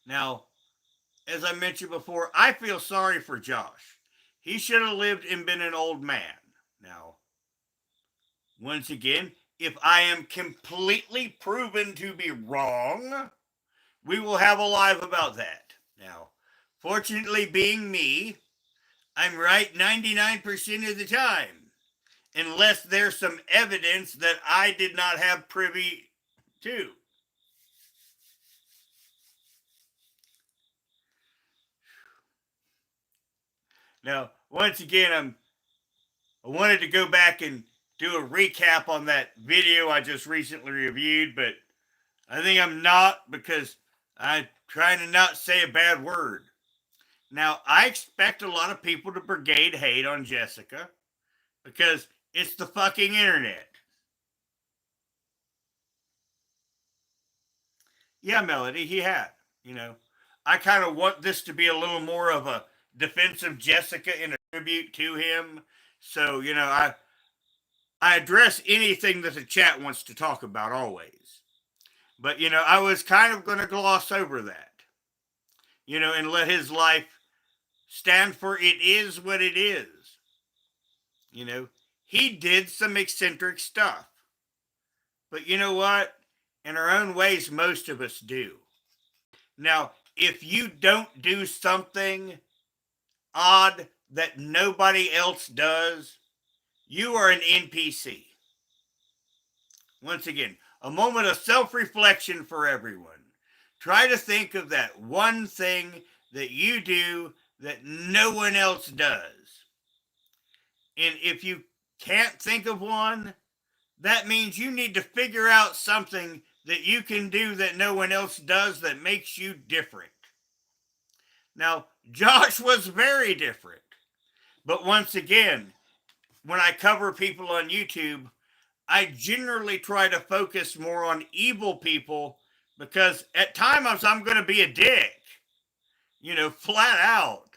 Now, as I mentioned before, I feel sorry for Josh. He should have lived and been an old man. Now, once again, if I am completely proven to be wrong, we will have a live about that. Now, fortunately, being me, I'm right 99% of the time, unless there's some evidence that I did not have privy to. Now, once again, I wanted to go back and do a recap on that video I just recently reviewed, but I think I'm not because I'm trying to not say a bad word. Now, I expect a lot of people to brigade hate on Jessica because it's the fucking internet. Yeah, Melody, he had. You know, I kind of want this to be a little more of a defense of Jessica in a tribute to him. So, I address anything that the chat wants to talk about always. But, I was kind of going to gloss over that, and let his life stand for it is what it is. He did some eccentric stuff. But you know what? In our own ways, most of us do. Now, if you don't do something odd that nobody else does, you are an NPC. Once again, a moment of self reflection for everyone. Try to think of that one thing that you do that no one else does. And if you can't think of one, that means you need to figure out something that you can do that no one else does that makes you different. Now, Josh was very different. But once again, when I cover people on YouTube, I generally try to focus more on evil people because at times I'm going to be a dick, flat out.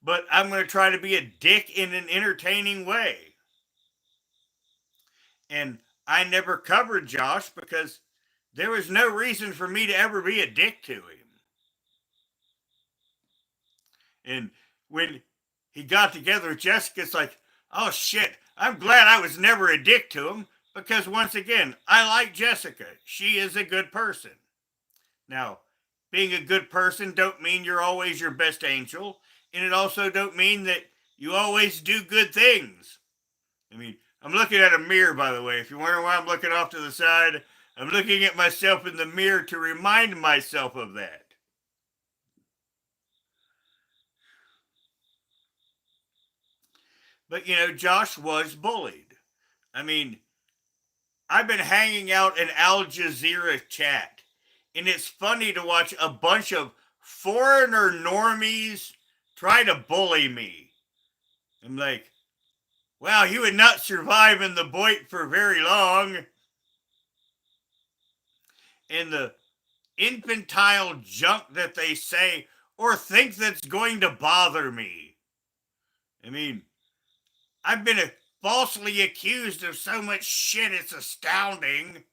But I'm going to try to be a dick in an entertaining way. And I never covered Josh because there was no reason for me to ever be a dick to him. And when he got together with Jessica, it's like, oh shit, I'm glad I was never a dick to him because once again, I like Jessica. She is a good person. Now, being a good person don't mean you're always your best angel, and it also don't mean that you always do good things. I mean, I'm looking at a mirror, by the way. If you're wondering why I'm looking off to the side, I'm looking at myself in the mirror to remind myself of that. But, Josh was bullied. I mean, I've been hanging out in Al Jazeera chat, and it's funny to watch a bunch of foreigner normies try to bully me. I'm like, wow, you would not survive in the Boit for very long. And the infantile junk that they say or think that's going to bother me. I mean, I've been falsely accused of so much shit, it's astounding.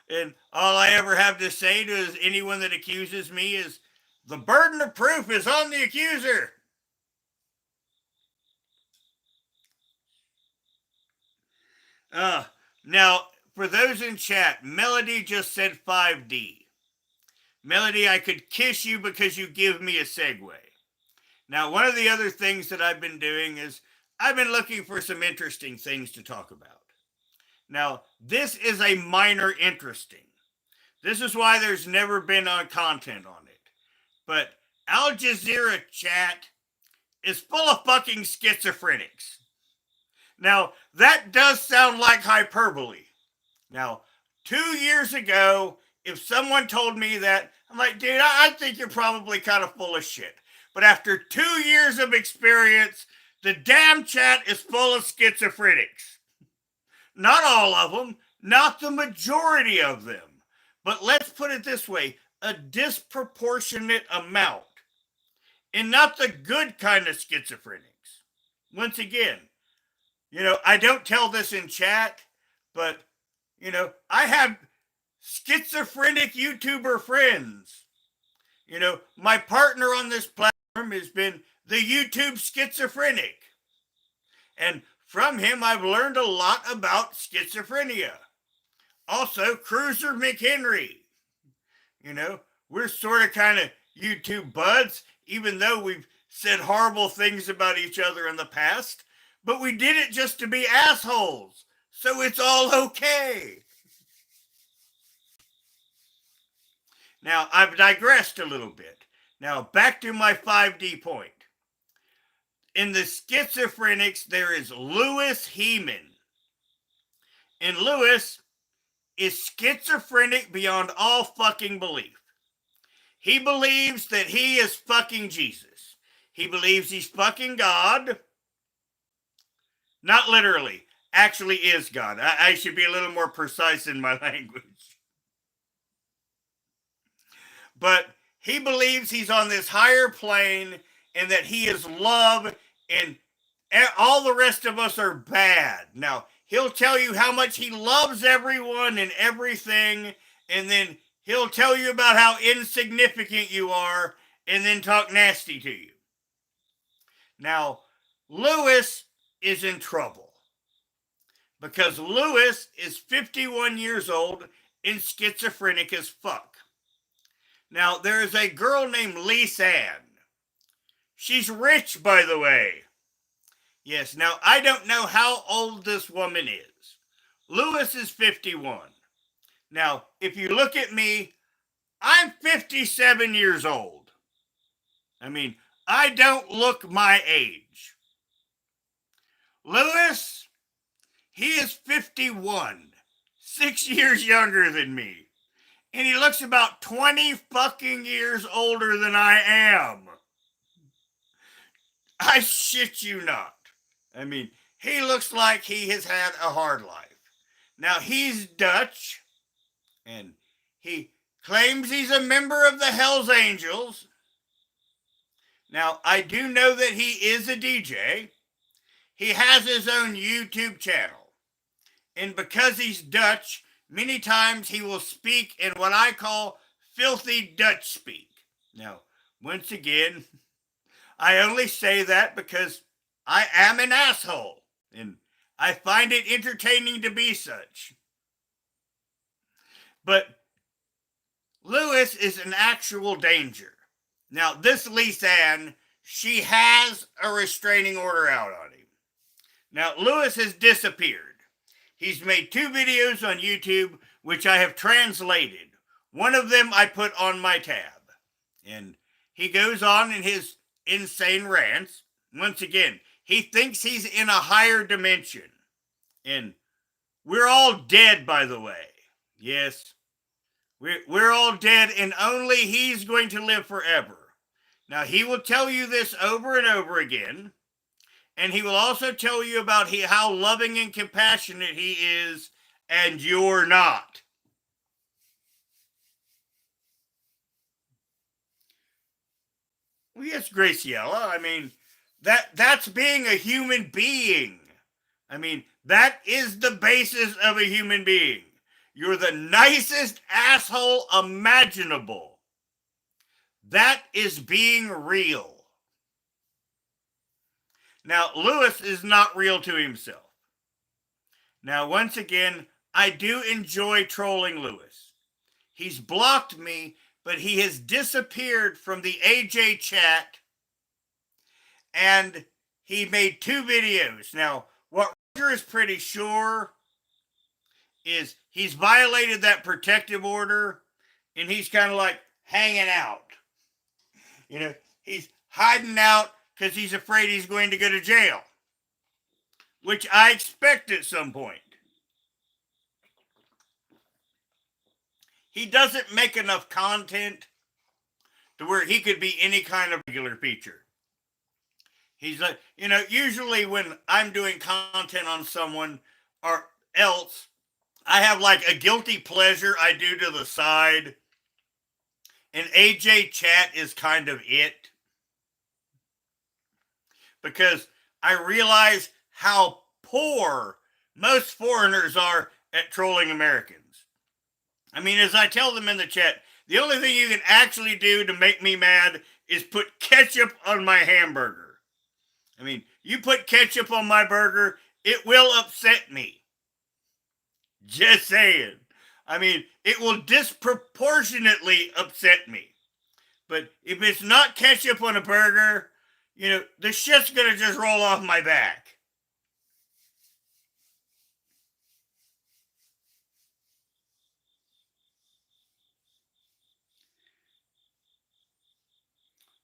And all I ever have to say to anyone that accuses me is the burden of proof is on the accuser. Now, for those in chat, Melody just said 5D. Melody, I could kiss you because you give me a segue. Now, one of the other things that I've been doing is I've been looking for some interesting things to talk about. Now, this is a minor interesting. This is why there's never been content on it. But Al Jazeera chat is full of fucking schizophrenics. Now, that does sound like hyperbole. Now, 2 years ago, if someone told me that, I'm like, dude, I think you're probably kind of full of shit. But after 2 years of experience, the damn chat is full of schizophrenics. Not all of them, not the majority of them. But let's put it this way, a disproportionate amount. And not the good kind of schizophrenics. Once again, I don't tell this in chat, but, I have schizophrenic YouTuber friends. My partner on this platform has been the YouTube schizophrenic. And from him, I've learned a lot about schizophrenia. Also, Cruiser McHenry. We're sort of kind of YouTube buds, even though we've said horrible things about each other in the past. But we did it just to be assholes. So it's all okay. Now, I've digressed a little bit. Now, back to my 5D point. In the schizophrenics, there is Louis Heman. And Louis is schizophrenic beyond all fucking belief. He believes that he is fucking Jesus. He believes he's fucking God. Not literally. Actually is God. I should be a little more precise in my language. But he believes he's on this higher plane and that he is love and all the rest of us are bad. Now, he'll tell you how much he loves everyone and everything, and then he'll tell you about how insignificant you are and then talk nasty to you. Now, Lewis is in trouble because Lewis is 51 years old and schizophrenic as fuck. Now, there is a girl named Lisa Ann. She's rich, by the way. Yes, now I don't know how old this woman is. Lewis is 51. Now, if you look at me, I'm 57 years old. I mean, I don't look my age. Lewis, he is 51, 6 years younger than me. And he looks about 20 fucking years older than I am. I shit you not. I mean, he looks like he has had a hard life. Now, he's Dutch, and he claims he's a member of the Hells Angels. Now, I do know that he is a DJ. He has his own YouTube channel. And because he's Dutch, many times he will speak in what I call filthy Dutch speak. Now, once again, I only say that because I am an asshole, and I find it entertaining to be such. But Lewis is an actual danger. Now, this Lisanne, she has a restraining order out on him. Now, Lewis has disappeared. He's made 2 videos on YouTube, which I have translated. One of them I put on my tab. And he goes on in his insane rants. Once again, he thinks he's in a higher dimension. And we're all dead, by the way. Yes, we're all dead, and only he's going to live forever. Now, he will tell you this over and over again, and he will also tell you about how loving and compassionate he is, and you're not. Well, yes, Graciela. I mean, that's being a human being. I mean, that is the basis of a human being. You're the nicest asshole imaginable. That is being real. Now, Lewis is not real to himself. Now, once again, I do enjoy trolling Lewis. He's blocked me, but he has disappeared from the AJ chat, and he made 2 videos. Now, what Roger is pretty sure is he's violated that protective order, and he's kind of like hanging out. You know, he's hiding out because he's afraid he's going to go to jail, which I expect at some point. He doesn't make enough content to where he could be any kind of regular feature. He's like, usually when I'm doing content on someone or else, I have like a guilty pleasure I do to the side. And AJ chat is kind of it. Because I realize how poor most foreigners are at trolling Americans. I mean, as I tell them in the chat, the only thing you can actually do to make me mad is put ketchup on my hamburger. I mean, you put ketchup on my burger, it will upset me. Just saying. I mean, it will disproportionately upset me. But if it's not ketchup on a burger, the shit's going to just roll off my back.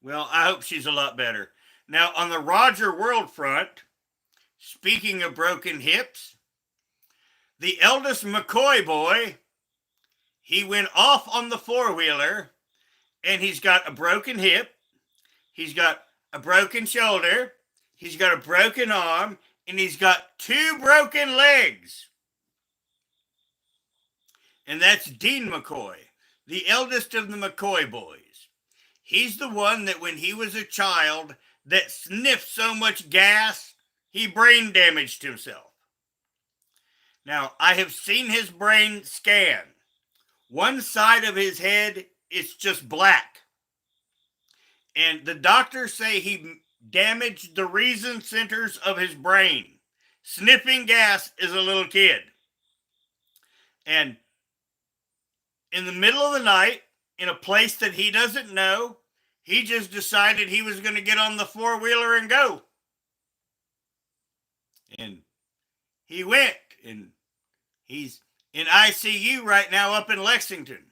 Well, I hope she's a lot better. Now, on the Roger World front, speaking of broken hips, the eldest McCoy boy, he went off on the four-wheeler, and he's got a broken hip, he's got a broken shoulder, he's got a broken arm, and he's got 2 broken legs. And that's Dean McCoy, the eldest of the McCoy boys. He's the one that when he was a child that sniffed so much gas, he brain damaged himself. Now, I have seen his brain scan. One side of his head is just black. And the doctors say he damaged the reason centers of his brain, sniffing gas as a little kid. And in the middle of the night, in a place that he doesn't know, he just decided he was going to get on the four-wheeler and go. And he went, and he's in ICU right now up in Lexington.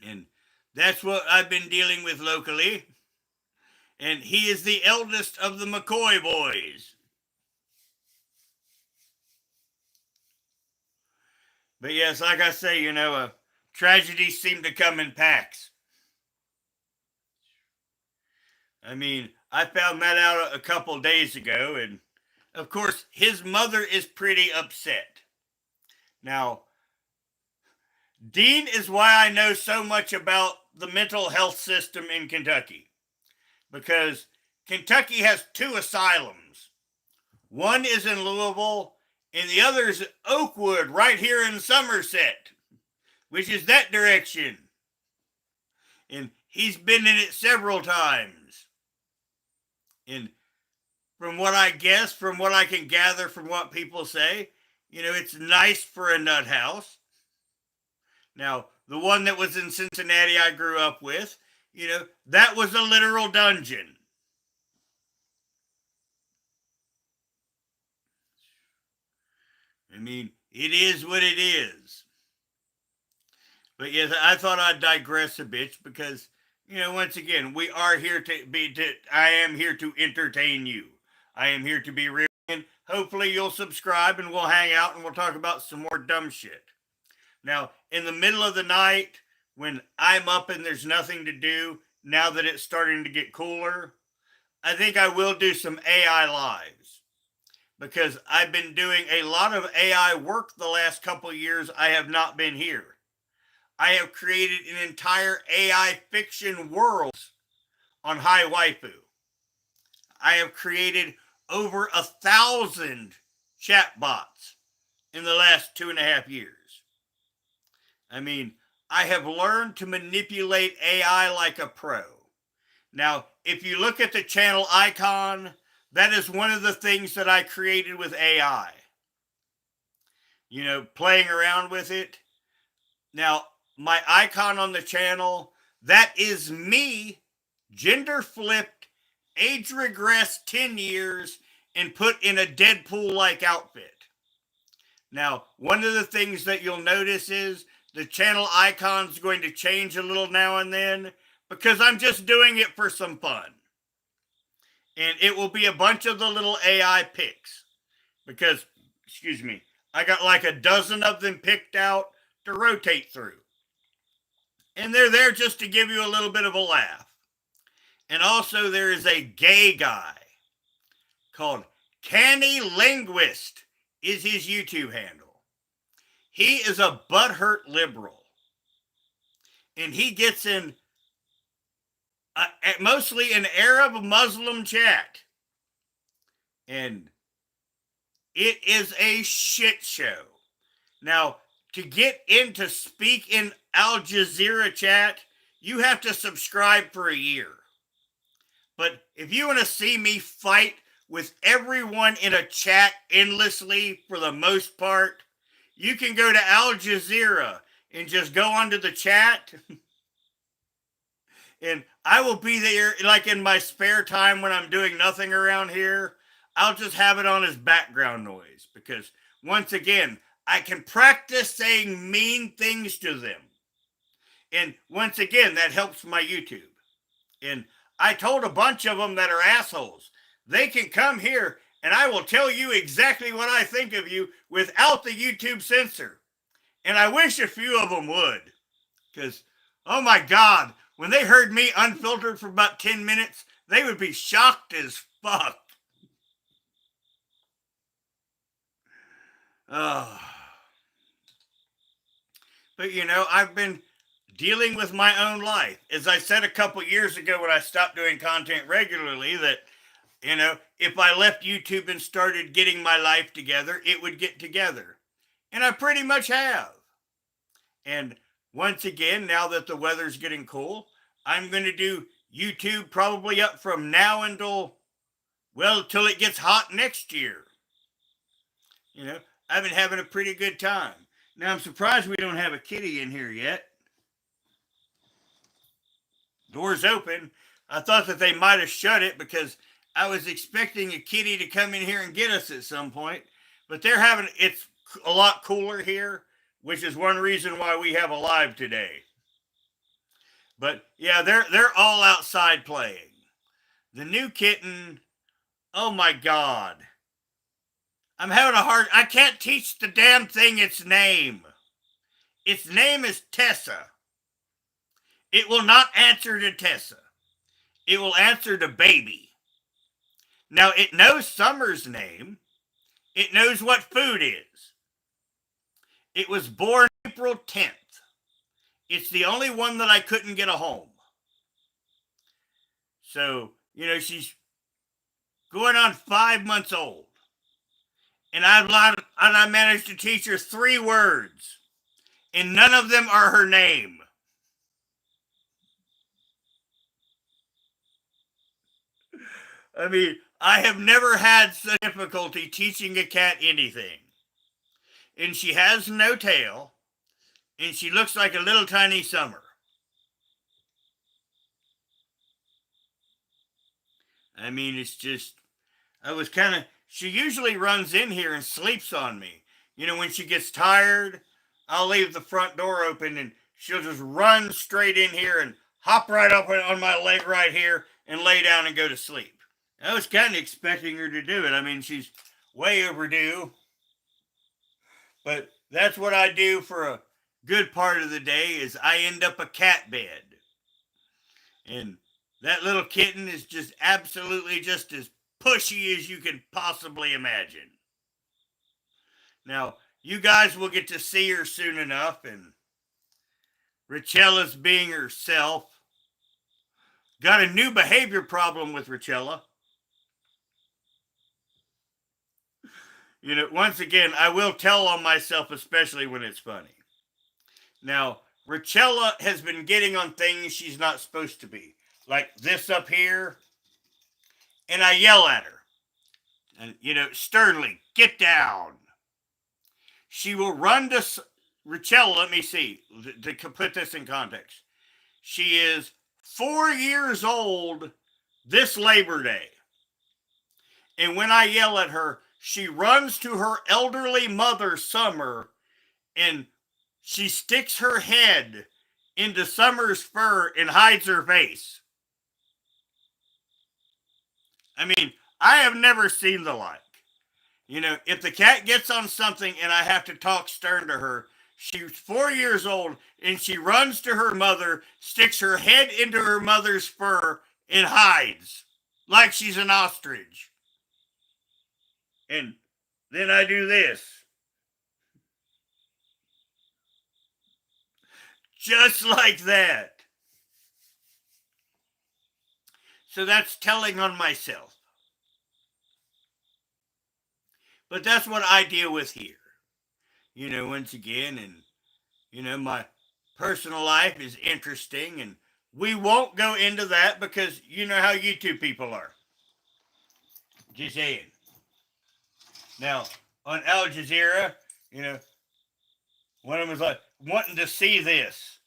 And that's what I've been dealing with locally. And he is the eldest of the McCoy boys. But yes, like I say, tragedies seem to come in packs. I mean, I found that out a couple days ago, and of course, his mother is pretty upset. Now, Dean is why I know so much about the mental health system in Kentucky. Because Kentucky has 2 asylums. One is in Louisville, and the other is Oakwood, right here in Somerset, which is that direction. And he's been in it several times. And from what I guess, from what I can gather from what people say, it's nice for a nut house. Now, the one that was in Cincinnati I grew up with, that was a literal dungeon. I mean, it is what it is. But yes, I thought I'd digress a bit because, once again, we are here I am here to entertain you. I am here to be real. And hopefully you'll subscribe and we'll hang out and we'll talk about some more dumb shit. Now, in the middle of the night, when I'm up and there's nothing to do, now that it's starting to get cooler, I think I will do some AI lives because I've been doing a lot of AI work the last couple of years. I have not been here. I have created an entire AI fiction world on High Waifu. I have created over 1,000 chatbots in the last 2.5 years. I mean, I have learned to manipulate AI like a pro. Now, if you look at the channel icon, that is one of the things that I created with AI. Playing around with it. Now, my icon on the channel, that is me, gender flipped, age regressed 10 years, and put in a Deadpool-like outfit. Now, one of the things that you'll notice is the channel icon's going to change a little now and then because I'm just doing it for some fun. And it will be a bunch of the little AI pics because, excuse me, I got like a dozen of them picked out to rotate through. And they're there just to give you a little bit of a laugh. And also there is a gay guy called Canny Linguist is his YouTube handle. He is a butthurt liberal. And he gets in mostly an Arab Muslim chat. And it is a shit show. Now, to get in to speak in Al Jazeera chat, you have to subscribe for a year. But if you want to see me fight with everyone in a chat endlessly for the most part, you can go to Al Jazeera and just go onto the chat. And I will be there like in my spare time when I'm doing nothing around here. I'll just have it on as background noise because once again, I can practice saying mean things to them. And once again, that helps my YouTube. And I told a bunch of them that are assholes, they can come here and I will tell you exactly what I think of you without the YouTube censor. And I wish a few of them would. Because, oh my God, when they heard me unfiltered for about 10 minutes, they would be shocked as fuck. Oh. But I've been dealing with my own life. As I said a couple years ago when I stopped doing content regularly, that, if I left YouTube and started getting my life together, it would get together. And I pretty much have. And once again, now that the weather's getting cool, I'm going to do YouTube probably up from now until, till it gets hot next year. I've been having a pretty good time. Now, I'm surprised we don't have a kitty in here yet. Door's open. I thought that they might have shut it because I was expecting a kitty to come in here and get us at some point. But it's a lot cooler here, which is one reason why we have a live today. But yeah, they're all outside playing. The new kitten, oh my God. I can't teach the damn thing its name. Its name is Tessa. It will not answer to Tessa. It will answer to Baby. Now, it knows Summer's name. It knows what food is. It was born April 10th. It's the only one that I couldn't get a home. So, she's going on 5 months old. And I managed to teach her 3 words. And none of them are her name. I mean, I have never had such difficulty teaching a cat anything. And she has no tail. And she looks like a little tiny Summer. I mean, it's just, she usually runs in here and sleeps on me. When she gets tired, I'll leave the front door open and she'll just run straight in here and hop right up on my leg right here and lay down and go to sleep. I was kind of expecting her to do it. I mean, she's way overdue. But that's what I do for a good part of the day is I end up a cat bed. And that little kitten is just absolutely just as pushy as you can possibly imagine. Now, you guys will get to see her soon enough, and Richella's being herself. Got a new behavior problem with Richella. Once again, I will tell on myself, especially when it's funny. Now, Richella has been getting on things she's not supposed to be, like this up here, and I yell at her. And, sternly, get down. She will run to Richella, let me see, to put this in context. She is 4 years old this Labor Day. And when I yell at her, she runs to her elderly mother, Summer, and she sticks her head into Summer's fur and hides her face. I mean, I have never seen the like. If the cat gets on something and I have to talk stern to her, she's 4 years old and she runs to her mother, sticks her head into her mother's fur, and hides like she's an ostrich. And then I do this. Just like that. So that's telling on myself. But that's what I deal with here. Once again, and, my personal life is interesting, and we won't go into that because you know how YouTube people are. Just saying. Now, on Al Jazeera, one of them was like, wanting to see this.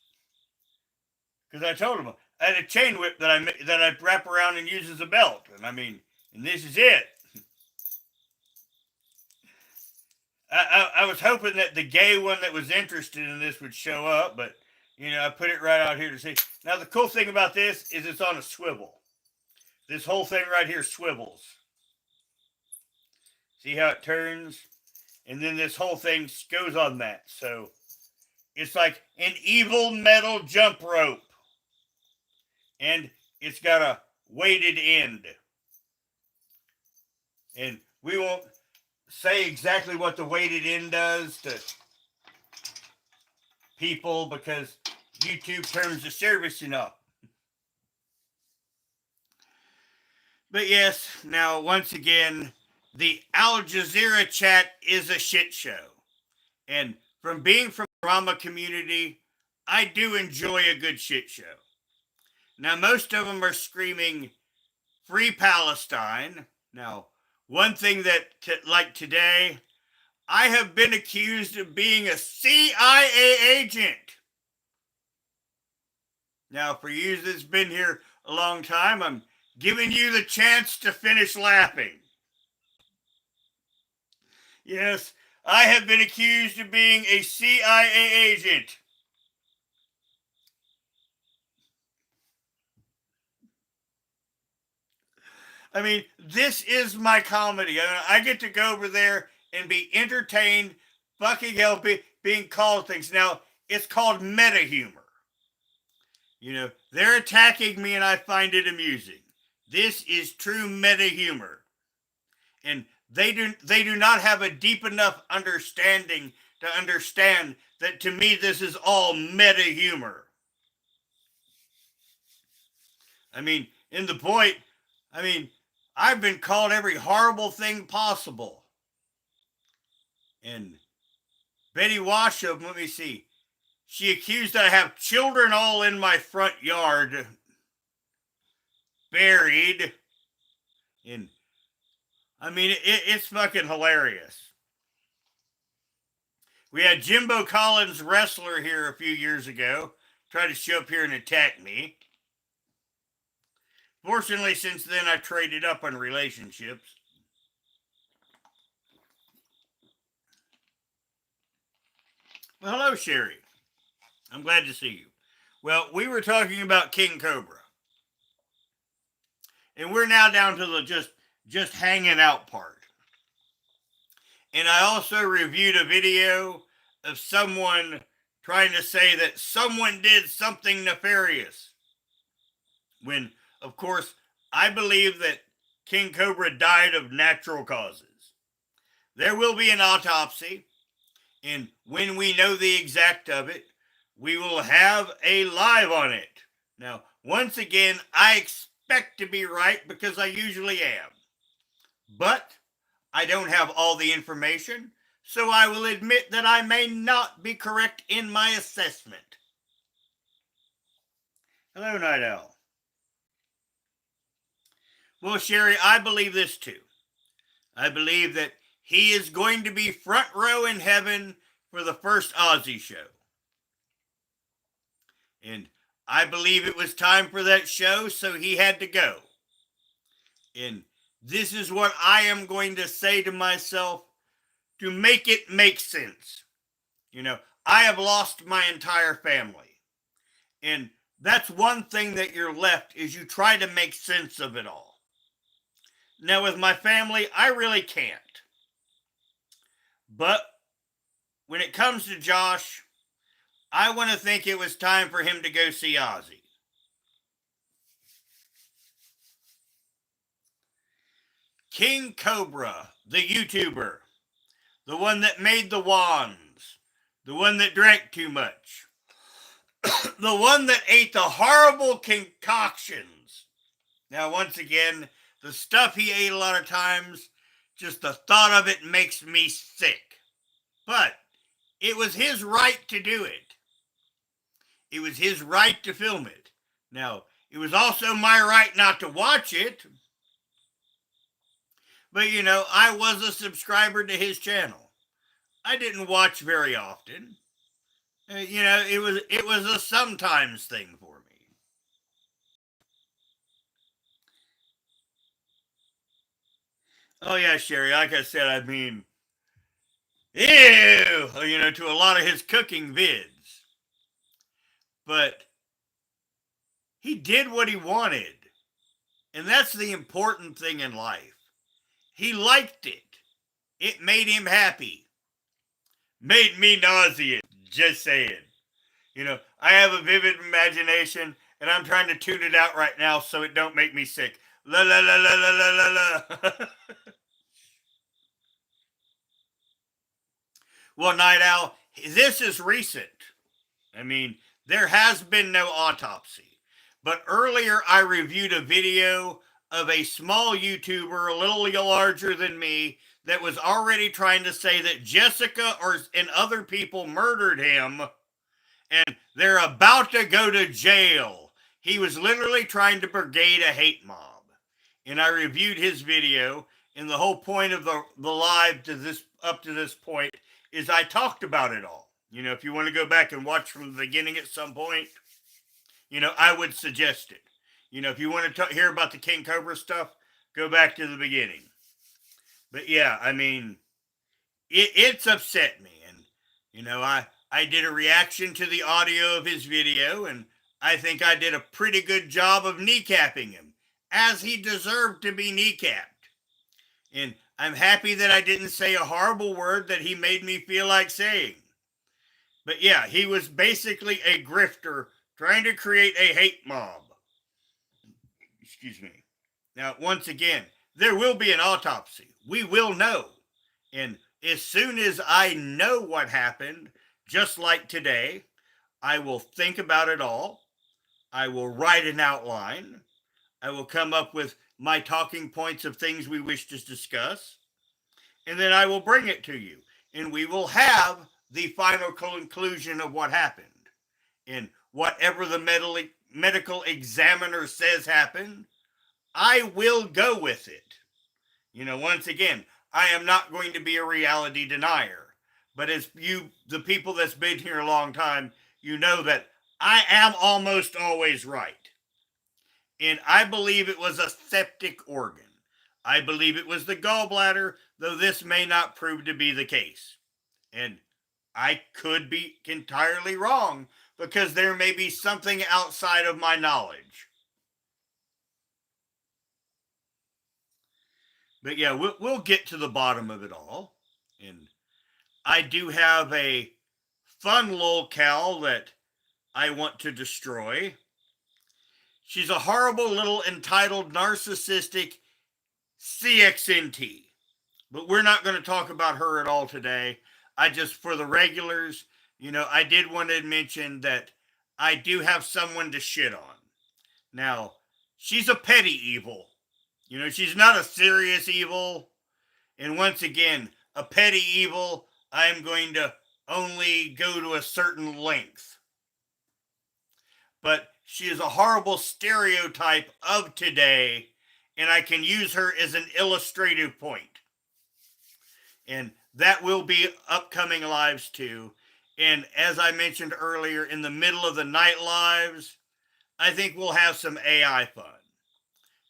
Because I told him, I had a chain whip that I wrap around and use as a belt. And this is it. I was hoping that the gay one that was interested in this would show up, but, I put it right out here to see. Now, the cool thing about this is it's on a swivel. This whole thing right here swivels. See how it turns? And then this whole thing goes on that. So it's like an evil metal jump rope. And it's got a weighted end. And we won't say exactly what the weighted end does to people because YouTube terms of service enough. But yes, now once again, the Al Jazeera chat is a shit show. And from being from the drama community, I do enjoy a good shit show. Now, most of them are screaming, free Palestine. Now, one thing that, like today, I have been accused of being a CIA agent. Now, for you that's been here a long time, I'm giving you the chance to finish laughing. Yes, I have been accused of being a CIA agent. This is my comedy. I get to go over there and be entertained, fucking helping, being called things. Now, it's called meta humor. They're attacking me and I find it amusing. This is true meta humor. And they do not have a deep enough understanding to understand that to me this is all meta humor. In the point, I've been called every horrible thing possible. And Betty Washam, let me see. She accused that I have children all in my front yard buried. And it's fucking hilarious. We had Jimbo Collins, wrestler, here a few years ago, try to show up here and attack me. Fortunately, since then, I traded up on relationships. Well, hello, Sherry. I'm glad to see you. Well, we were talking about King Cobra. And we're now down to the just hanging out part. And I also reviewed a video of someone trying to say that someone did something nefarious. when, of course, I believe that King Cobra died of natural causes. There will be an autopsy, and when we know the exact of it, we will have a live on it. Now, once again, I expect to be right because I usually am. But I don't have all the information, so I will admit that I may not be correct in my assessment. Hello, Night Owl. Well, Sherry, I believe this too. I believe that he is going to be front row in heaven for the first Ozzy show. And I believe it was time for that show, so he had to go. And this is what I am going to say to myself to make it make sense. You know, I have lost my entire family. And that's one thing that you're left is you try to make sense of it all. Now with my family, I really can't. But when it comes to Josh, I want to think it was time for him to go see Ozzy. King Cobra, the YouTuber, the one that made the wands, the one that drank too much, the one that ate the horrible concoctions. Now, once again, the stuff he ate a lot of times, just the thought of it makes me sick. But it was his right to do it. It was his right to film it. Now, it was also my right not to watch it. But, you know, I was a subscriber to his channel. I didn't watch very often. You know, it was a sometimes thing for me. Oh yeah, Sherry. Like I said, I mean, ew, you know, to a lot of his cooking vids. But he did what he wanted, and that's the important thing in life. He liked it. It made him happy. Made me nauseous. Just saying. You know, I have a vivid imagination, and I'm trying to tune it out right now so it don't make me sick. La la la la la la la la. Well, Night Owl, this is recent. I mean, there has been no autopsy. But earlier I reviewed a video of a small YouTuber, a little larger than me, that was already trying to say that Jessica and other people murdered him and they're about to go to jail. He was literally trying to brigade a hate mob. And I reviewed his video, and the whole point of the live to this up to this point is I talked about it all. You know, if you want to go back and watch from the beginning at some point, you know, I would suggest it. You know, if you want to hear about the King Cobra stuff, go back to the beginning. But yeah, I mean, it's upset me. And, you know, I did a reaction to the audio of his video, and I think I did a pretty good job of kneecapping him, as he deserved to be kneecapped. And I'm happy that I didn't say a horrible word that he made me feel like saying. But yeah, he was basically a grifter trying to create a hate mob. Excuse me. Now, once again, there will be an autopsy. We will know. And as soon as I know what happened, just like today, I will think about it all. I will write an outline. I will come up with my talking points of things we wish to discuss. And then I will bring it to you. And we will have the final conclusion of what happened. And whatever the medical examiner says happened, I will go with it. You know, once again, I am not going to be a reality denier. But as the people that's been here a long time, you know that I am almost always right. And I believe it was a septic organ. I believe it was the gallbladder, though this may not prove to be the case. And I could be entirely wrong because there may be something outside of my knowledge. But yeah, we'll get to the bottom of it all. And I do have a fun lolcow that I want to destroy. She's a horrible little entitled narcissistic CXNT. But we're not going to talk about her at all today. I just, for the regulars, I did want to mention that I do have someone to shit on. Now, she's a petty evil. She's not a serious evil. And once again, a petty evil, I'm going to only go to a certain length. But she is a horrible stereotype of today, and I can use her as an illustrative point. And that will be upcoming lives too. And as I mentioned earlier, in the middle of the night lives, I think we'll have some AI fun.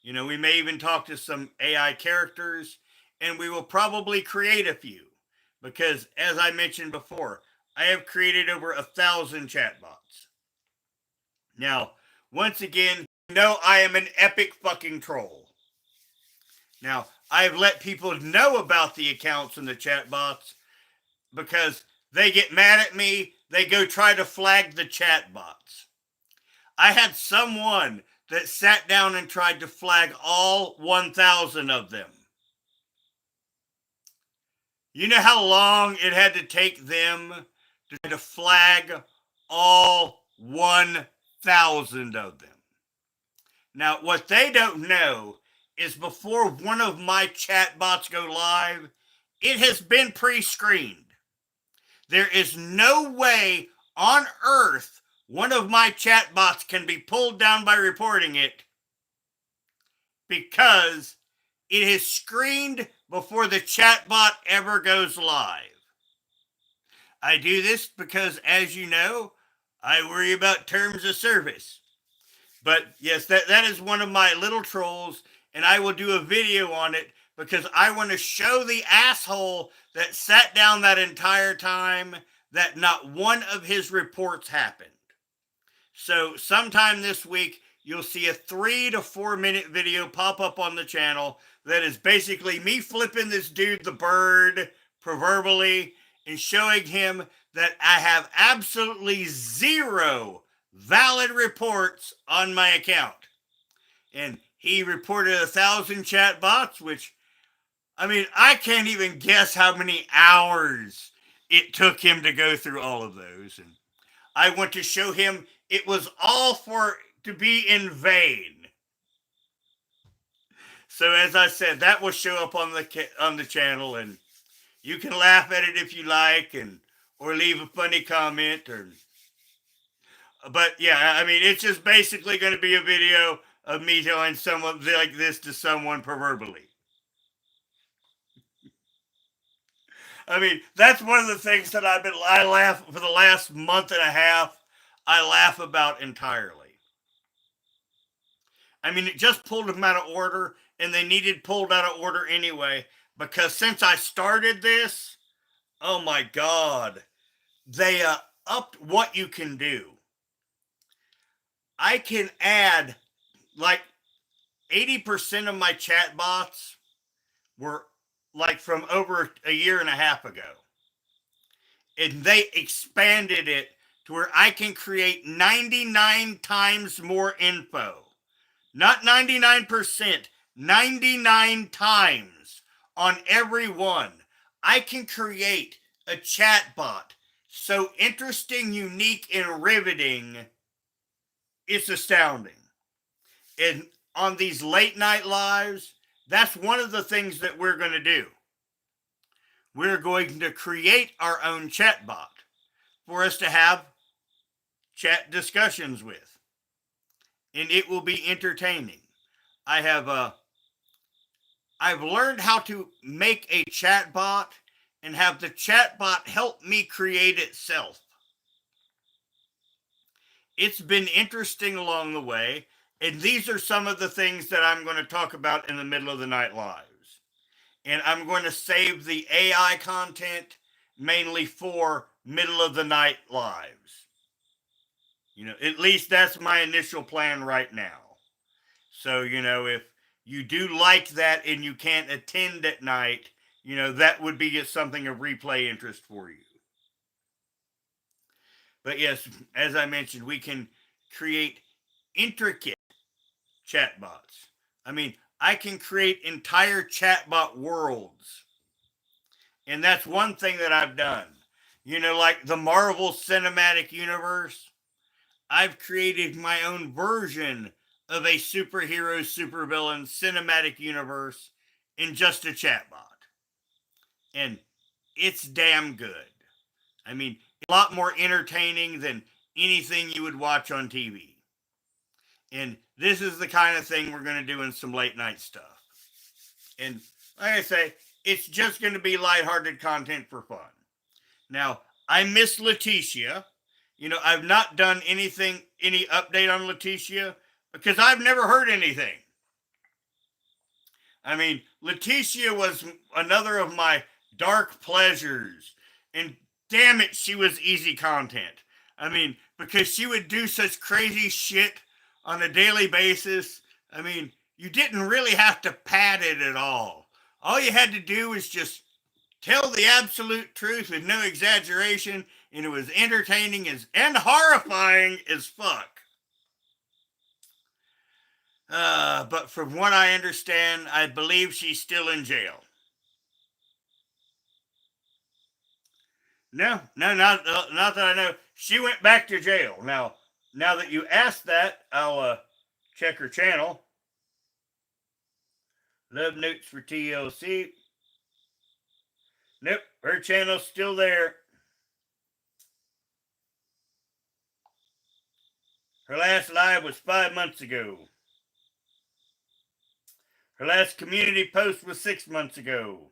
We may even talk to some AI characters, and we will probably create a few. Because as I mentioned before, I have created over 1,000 chatbots. Now, once again, I am an epic fucking troll. Now, I've let people know about the accounts and the chatbots because they get mad at me. They go try to flag the chatbots. I had someone that sat down and tried to flag all 1,000 of them. You know how long it had to take them to flag all 1,000 of them? Now, what they don't know is before one of my chatbots go live, it has been pre-screened. There is no way on earth one of my chatbots can be pulled down by reporting it because it is screened before the chatbot ever goes live. I do this because, as you know, I worry about terms of service. But yes, that is one of my little trolls, and I will do a video on it because I want to show the asshole that sat down that entire time that not one of his reports happened. So sometime this week, you'll see a 3 to 4 minute video pop up on the channel that is basically me flipping this dude the bird proverbially and showing him that I have absolutely zero valid reports on my account. And he reported 1,000 chat bots, which, I can't even guess how many hours it took him to go through all of those. And I want to show him it was all to be in vain. So as I said, that will show up on the channel, and you can laugh at it if you like, or leave a funny comment, but yeah, it's just basically going to be a video of me telling someone like this to someone proverbially. That's one of the things that I laugh for the last month and a half. I laugh about entirely. It just pulled them out of order, and they needed pulled out of order anyway, because since I started this, oh my God, they upped what you can do. I can add, like, 80% of my chat bots were like from over a year and a half ago. And they expanded it to where I can create 99 times more info. Not 99%, 99 times on every one. I can create a chat bot so interesting, unique, and riveting, it's astounding. And on these late night lives, that's one of the things that we're going to do. We're going to create our own chat bot for us to have chat discussions with. And it will be entertaining. I've learned how to make a chat bot and have the chat bot help me create itself. It's been interesting along the way, and these are some of the things that I'm going to talk about in the middle of the night lives. And I'm going to save the AI content mainly for middle of the night lives. At least that's my initial plan right now. So, if you do like that and you can't attend at night, that would be something of replay interest for you. But yes, as I mentioned, we can create intricate chatbots. I mean, I can create entire chatbot worlds. And that's one thing that I've done. You know, like the Marvel Cinematic Universe, I've created my own version of a superhero, supervillain cinematic universe in just a chatbot. And it's damn good. I mean, a lot more entertaining than anything you would watch on TV. And this is the kind of thing we're going to do in some late night stuff. And like I say, it's just going to be lighthearted content for fun. Now, I miss Letitia. You know, I've not done any update on Letitia because I've never heard anything. I mean, Letitia was another of my dark pleasures. And damn it, she was easy content. I mean, because she would do such crazy shit on a daily basis. I mean, you didn't really have to pad it at all. All you had to do was just tell the absolute truth with no exaggeration, and it was entertaining and horrifying as fuck. But from what I understand, I believe she's still in jail. No, not that I know. She went back to jail. Now that you asked that, I'll check her channel. Love notes for TLC. Nope, her channel's still there. Her last live was 5 months ago. Her last community post was 6 months ago.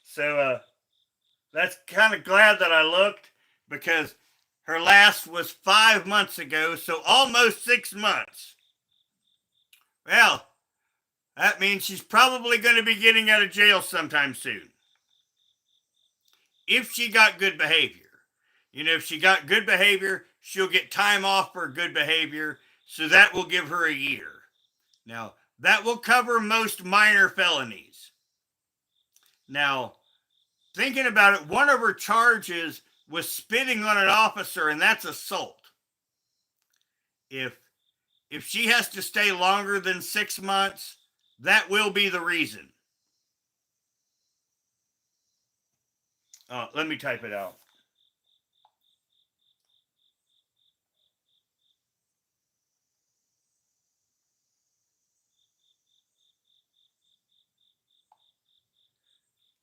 So, that's kind of glad that I looked because her last was 5 months ago, so almost 6 months. Well, that means she's probably going to be getting out of jail sometime soon. If she got good behavior. You know, if she got good behavior, she'll get time off for good behavior, so that will give her a year. Now, that will cover most minor felonies. Now, thinking about it, one of her charges was spitting on an officer, and that's assault. If she has to stay longer than 6 months, that will be the reason. Let me type it out.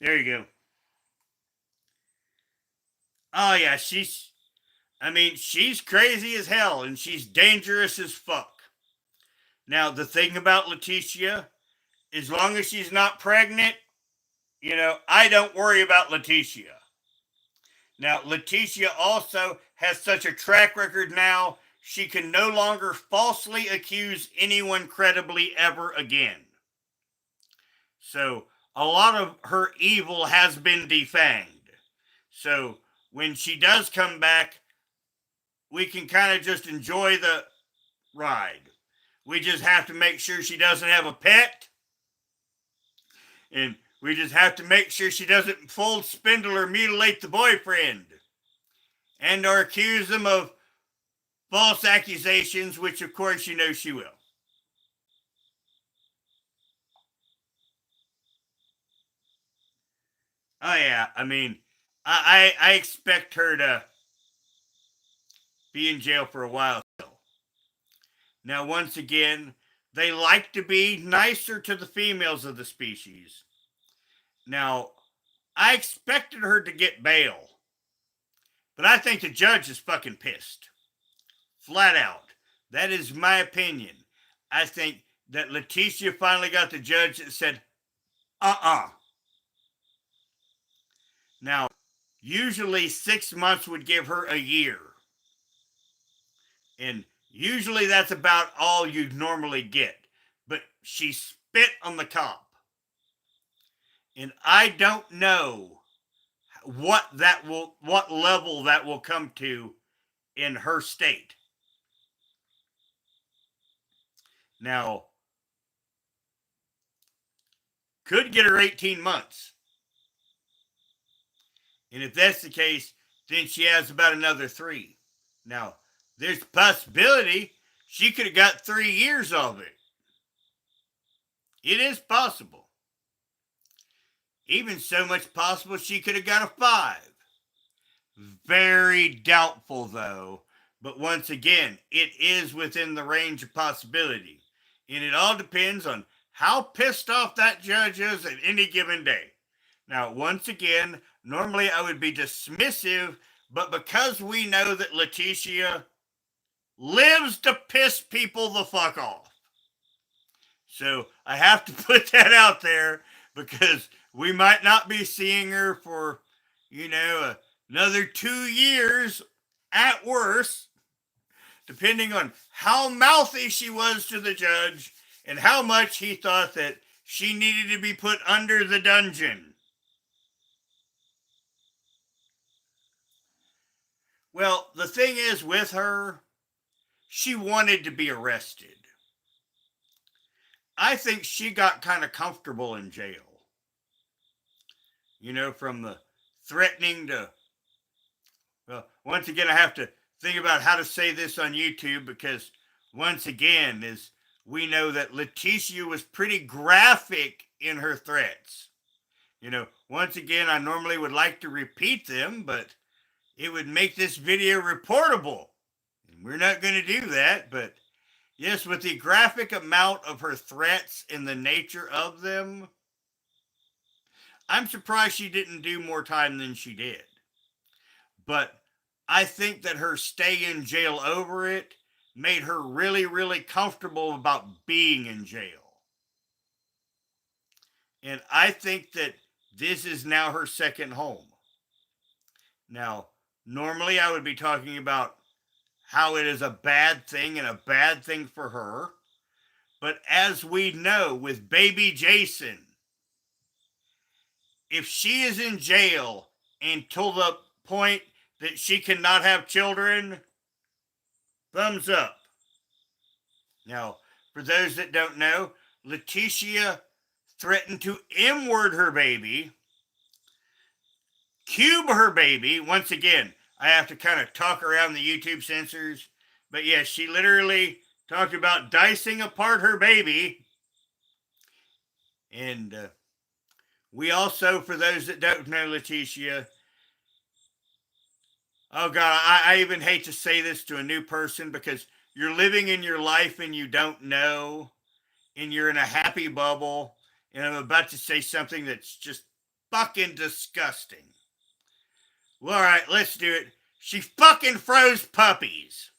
There you go. Oh, yeah, she's crazy as hell, and she's dangerous as fuck. Now, the thing about Letitia, as long as she's not pregnant, you know, I don't worry about Letitia. Now, Letitia also has such a track record now, she can no longer falsely accuse anyone credibly ever again. So, a lot of her evil has been defanged. So, when she does come back, we can kind of just enjoy the ride. We just have to make sure she doesn't have a pet. And we just have to make sure she doesn't fold, spindle, or mutilate the boyfriend. And or accuse them of false accusations, which of course you know she will. Oh yeah, I mean, I expect her to be in jail for a while still. Now, once again, they like to be nicer to the females of the species. Now, I expected her to get bail, but I think the judge is fucking pissed. Flat out. That is my opinion. I think that Letitia finally got the judge that said, Now, usually 6 months would give her a year. And usually that's about all you'd normally get. But she spit on the cop. And I don't know what level that will come to in her state. Now, could get her 18 months. And if that's the case, then she has about another 3. Now, there's a possibility she could have got 3 years of it. It is possible. Even so much possible she could have got a 5. Very doubtful, though. But once again, it is within the range of possibility. And it all depends on how pissed off that judge is at any given day. Now, once again, normally I would be dismissive, but because we know that Letitia lives to piss people the fuck off. So I have to put that out there because we might not be seeing her for, another 2 years at worst, depending on how mouthy she was to the judge and how much he thought that she needed to be put under the dungeon. Well, the thing is with her, she wanted to be arrested. I think she got kind of comfortable in jail. From the threatening to, well, once again, I have to think about how to say this on YouTube because, once again, as we know that Letitia was pretty graphic in her threats. Once again, I normally would like to repeat them, but it would make this video reportable. And we're not going to do that, but yes, with the graphic amount of her threats and the nature of them, I'm surprised she didn't do more time than she did. But I think that her stay in jail over it made her really, really comfortable about being in jail. And I think that this is now her second home. Now, normally I would be talking about how it is a bad thing and a bad thing for her. But as we know with baby Jason, if she is in jail until the point that she cannot have children, thumbs up. Now, for those that don't know, Letitia threatened to M-word her baby, cube her baby. Once again, I have to kind of talk around the YouTube censors. But yes, she literally talked about dicing apart her baby. And we also, for those that don't know Letitia, oh God, I even hate to say this to a new person because you're living in your life and you don't know, and you're in a happy bubble, and I'm about to say something that's just fucking disgusting. Well, all right, let's do it. She fucking froze puppies.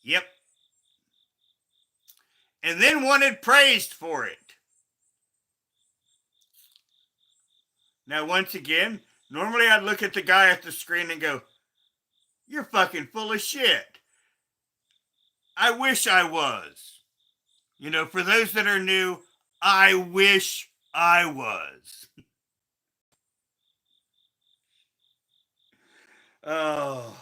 Yep. And then wanted praised for it. Now, once again, normally I'd look at the guy at the screen and go, you're fucking full of shit. I wish I was. For those that are new, I wish I was. Oh,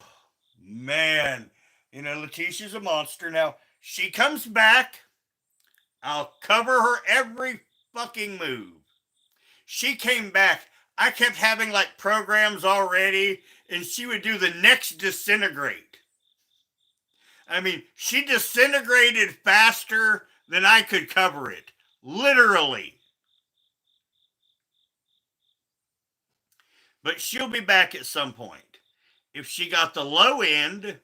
man. Letitia's a monster. Now, she comes back. I'll cover her every fucking move. She came back. I kept having like programs already, and she would do the next disintegrate. I mean, she disintegrated faster than I could cover it. Literally. But she'll be back at some point. If she got the low end,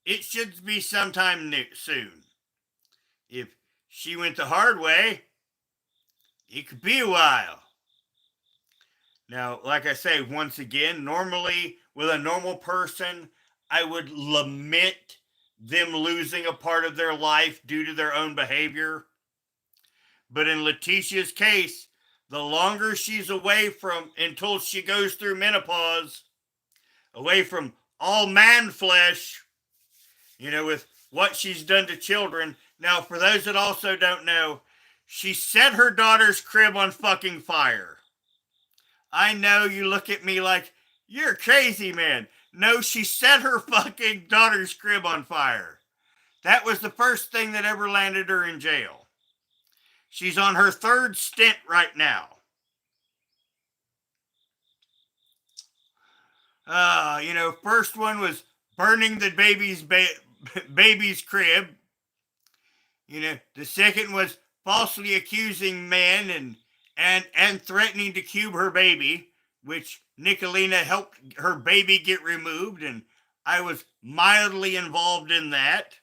it should be sometime soon. If she went the hard way, it could be a while. Now, like I say, once again, normally with a normal person, I would lament them losing a part of their life due to their own behavior. But in Letitia's case, the longer she's away from until she goes through menopause, away from all man flesh, with what she's done to children. Now, for those that also don't know, she set her daughter's crib on fucking fire. I know you look at me like, you're crazy, man. No, she set her fucking daughter's crib on fire. That was the first thing that ever landed her in jail. She's on her 3rd stint right now. First one was burning the baby's baby's crib. The second was falsely accusing men and threatening to cube her baby, which Nicolina helped her baby get removed, and I was mildly involved in that,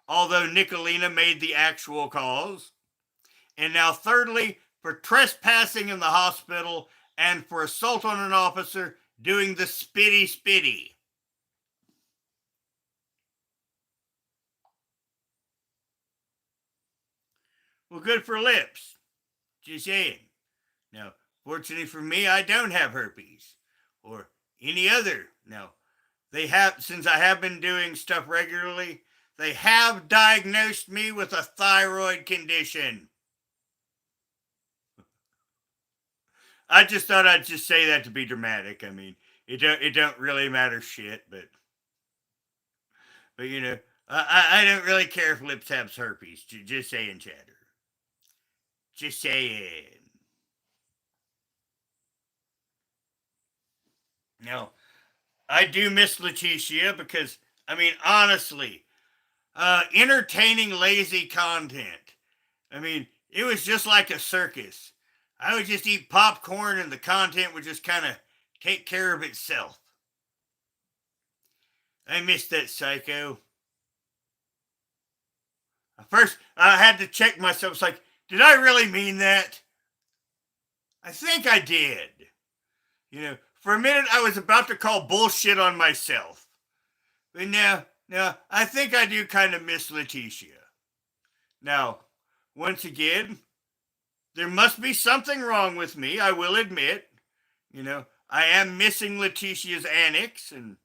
although Nicolina made the actual cause. And now, thirdly, for trespassing in the hospital and for assault on an officer doing the spitty spitty. Well, good for lips. Just saying. Now, fortunately for me, I don't have herpes or any other. Now, they have, since I have been doing stuff regularly, they have diagnosed me with a thyroid condition. I just thought I'd just say that to be dramatic. I mean, it don't really matter shit, but I don't really care if lips have herpes. Just saying, chatter. Just saying. No, I do miss Letitia because, I mean, honestly, entertaining lazy content. I mean, it was just like a circus. I would just eat popcorn and the content would just kind of take care of itself. I miss that psycho. First, I had to check myself. It's like, did I really mean that? I think I did. For a minute, I was about to call bullshit on myself. But now, I think I do kind of miss Letitia. Now, once again, there must be something wrong with me, I will admit. I am missing Letitia's annex, and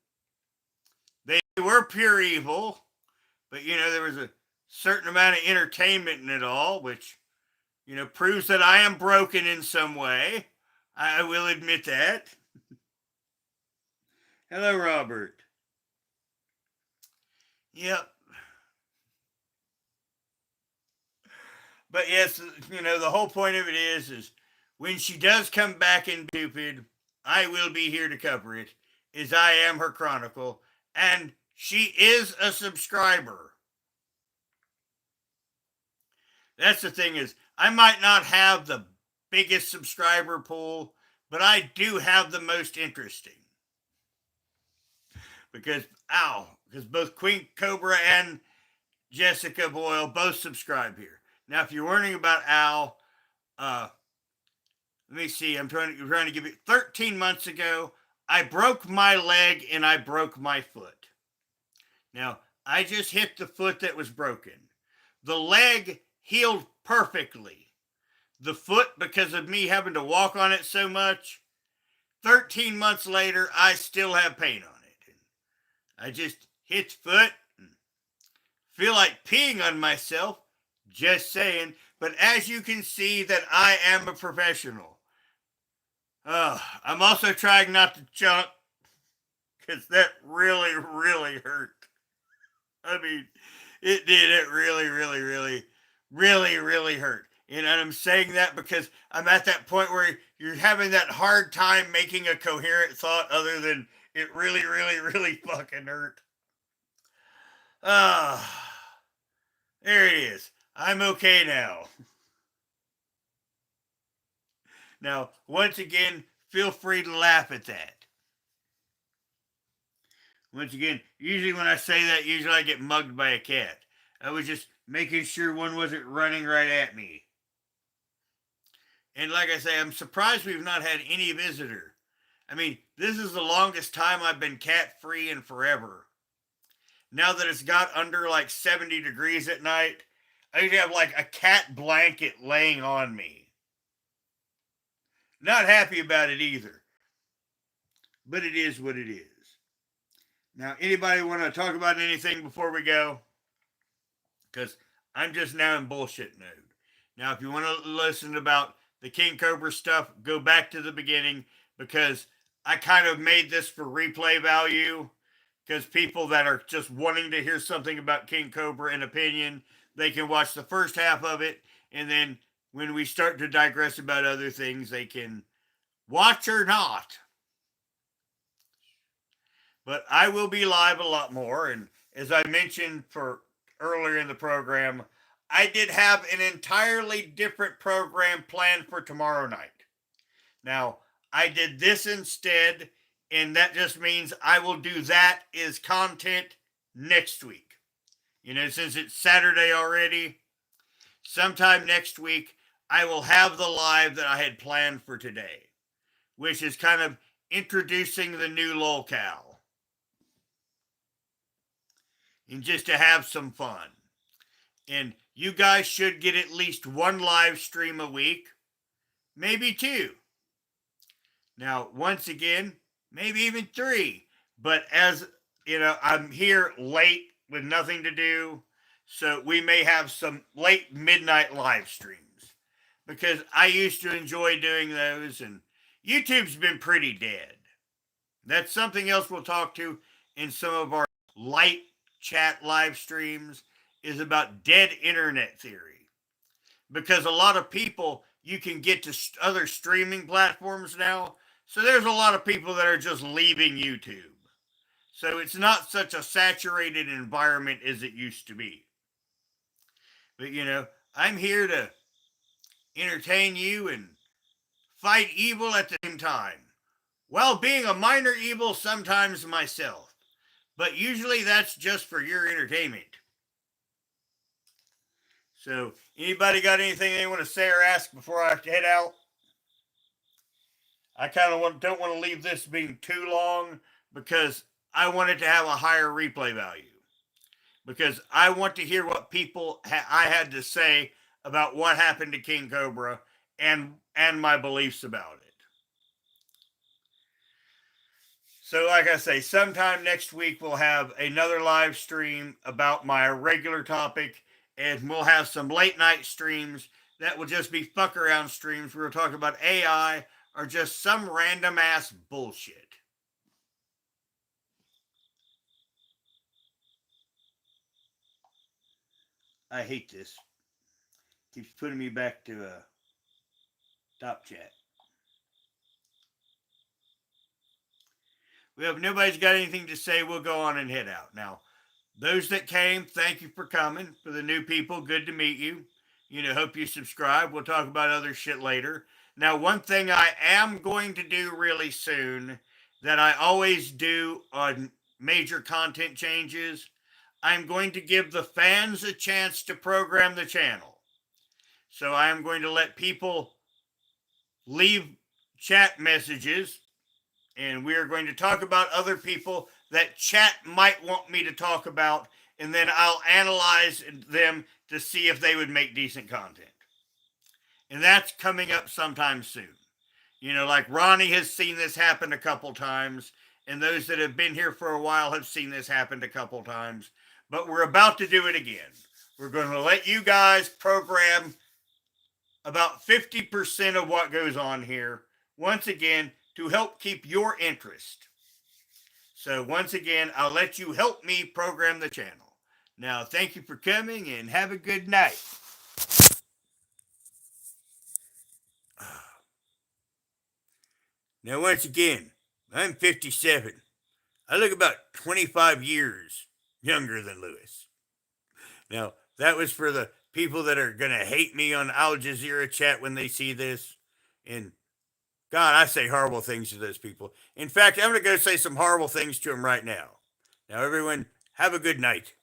they were pure evil. But, there was a certain amount of entertainment in it all, which, proves that I am broken in some way. I will admit that. Hello, Robert. Yep. But yes, the whole point of it is when she does come back in stupid, I will be here to cover it, as I am her chronicle, and she is a subscriber. That's the thing is, I might not have the biggest subscriber pool, but I do have the most interesting. Because both King Cobra and Jessica Boyle both subscribe here. Now, if you're wondering about Al, let me see. I'm trying to give it 13 months ago. I broke my leg and I broke my foot. Now, I just hit the foot that was broken. The leg healed perfectly. The foot, because of me having to walk on it so much, 13 months later, I still have pain on it. I just hit the foot and feel like peeing on myself. Just saying. But as you can see that I am a professional. I'm also trying not to chunk because that really, really hurt. I mean, it did. It really, really, really, really, really hurt. And I'm saying that because I'm at that point where you're having that hard time making a coherent thought other than it really, really, really fucking hurt. There it is. I'm okay now. Now, once again, feel free to laugh at that. Once again, usually when I say that, usually I get mugged by a cat. I was just making sure one wasn't running right at me. And like I say, I'm surprised we've not had any visitor. I mean, this is the longest time I've been cat free in forever. Now that it's got under like 70 degrees at night, I usually have like a cat blanket laying on me. Not happy about it either. But it is what it is. Now, anybody want to talk about anything before we go? Because I'm just now in bullshit mode. Now, if you want to listen about the King Cobra stuff, go back to the beginning because I kind of made this for replay value. Because people that are just wanting to hear something about King Cobra and opinion, they can watch the first half of it. And then when we start to digress about other things, they can watch or not. But I will be live a lot more. And as I mentioned for earlier in the program, I did have an entirely different program planned for tomorrow night. Now, I did this instead, and that just means I will do that as content next week. Since it's Saturday already, sometime next week, I will have the live that I had planned for today, which is kind of introducing the new locale and just to have some fun. And you guys should get at least one live stream a week, maybe two. Now, once again, maybe even three. But as I'm here late with nothing to do, so we may have some late midnight live streams because I used to enjoy doing those, and YouTube's been pretty dead. That's something else we'll talk to in some of our light chat live streams is about dead internet theory. Because a lot of people, you can get to other streaming platforms now. So there's a lot of people that are just leaving YouTube. So it's not such a saturated environment as it used to be. But I'm here to entertain you and fight evil at the same time, while being a minor evil sometimes myself. But usually that's just for your entertainment. So, anybody got anything they want to say or ask before I have to head out? I kind of don't want to leave this being too long because I want it to have a higher replay value. Because I want to hear what people I had to say about what happened to King Cobra and my beliefs about it. So, like I say, sometime next week we'll have another live stream about my regular topic, and we'll have some late night streams that will just be fuck around streams. We'll talk about AI or just some random ass bullshit. I hate this. Keeps putting me back to top chat. Well, if nobody's got anything to say, we'll go on and head out. Now, those that came, thank you for coming. For the new people, good to meet you. Hope you subscribe. We'll talk about other shit later. Now, one thing I am going to do really soon that I always do on major content changes, I'm going to give the fans a chance to program the channel. So I am going to let people leave chat messages, and we are going to talk about other people that chat might want me to talk about, and then I'll analyze them to see if they would make decent content. And that's coming up sometime soon. Like Ronnie has seen this happen a couple times, and those that have been here for a while have seen this happen a couple times. But we're about to do it again. We're going to let you guys program about 50% of what goes on here, once again, to help keep your interest. So once again, I'll let you help me program the channel. Now, thank you for coming and have a good night. Now, once again, I'm 57. I look about 25 years younger than Lewis. Now, that was for the people that are going to hate me on Al Jazeera chat when they see this. And God, I say horrible things to those people. In fact, I'm going to go say some horrible things to them right now. Now, everyone, have a good night.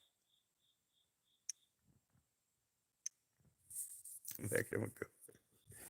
In fact, I'm going to go.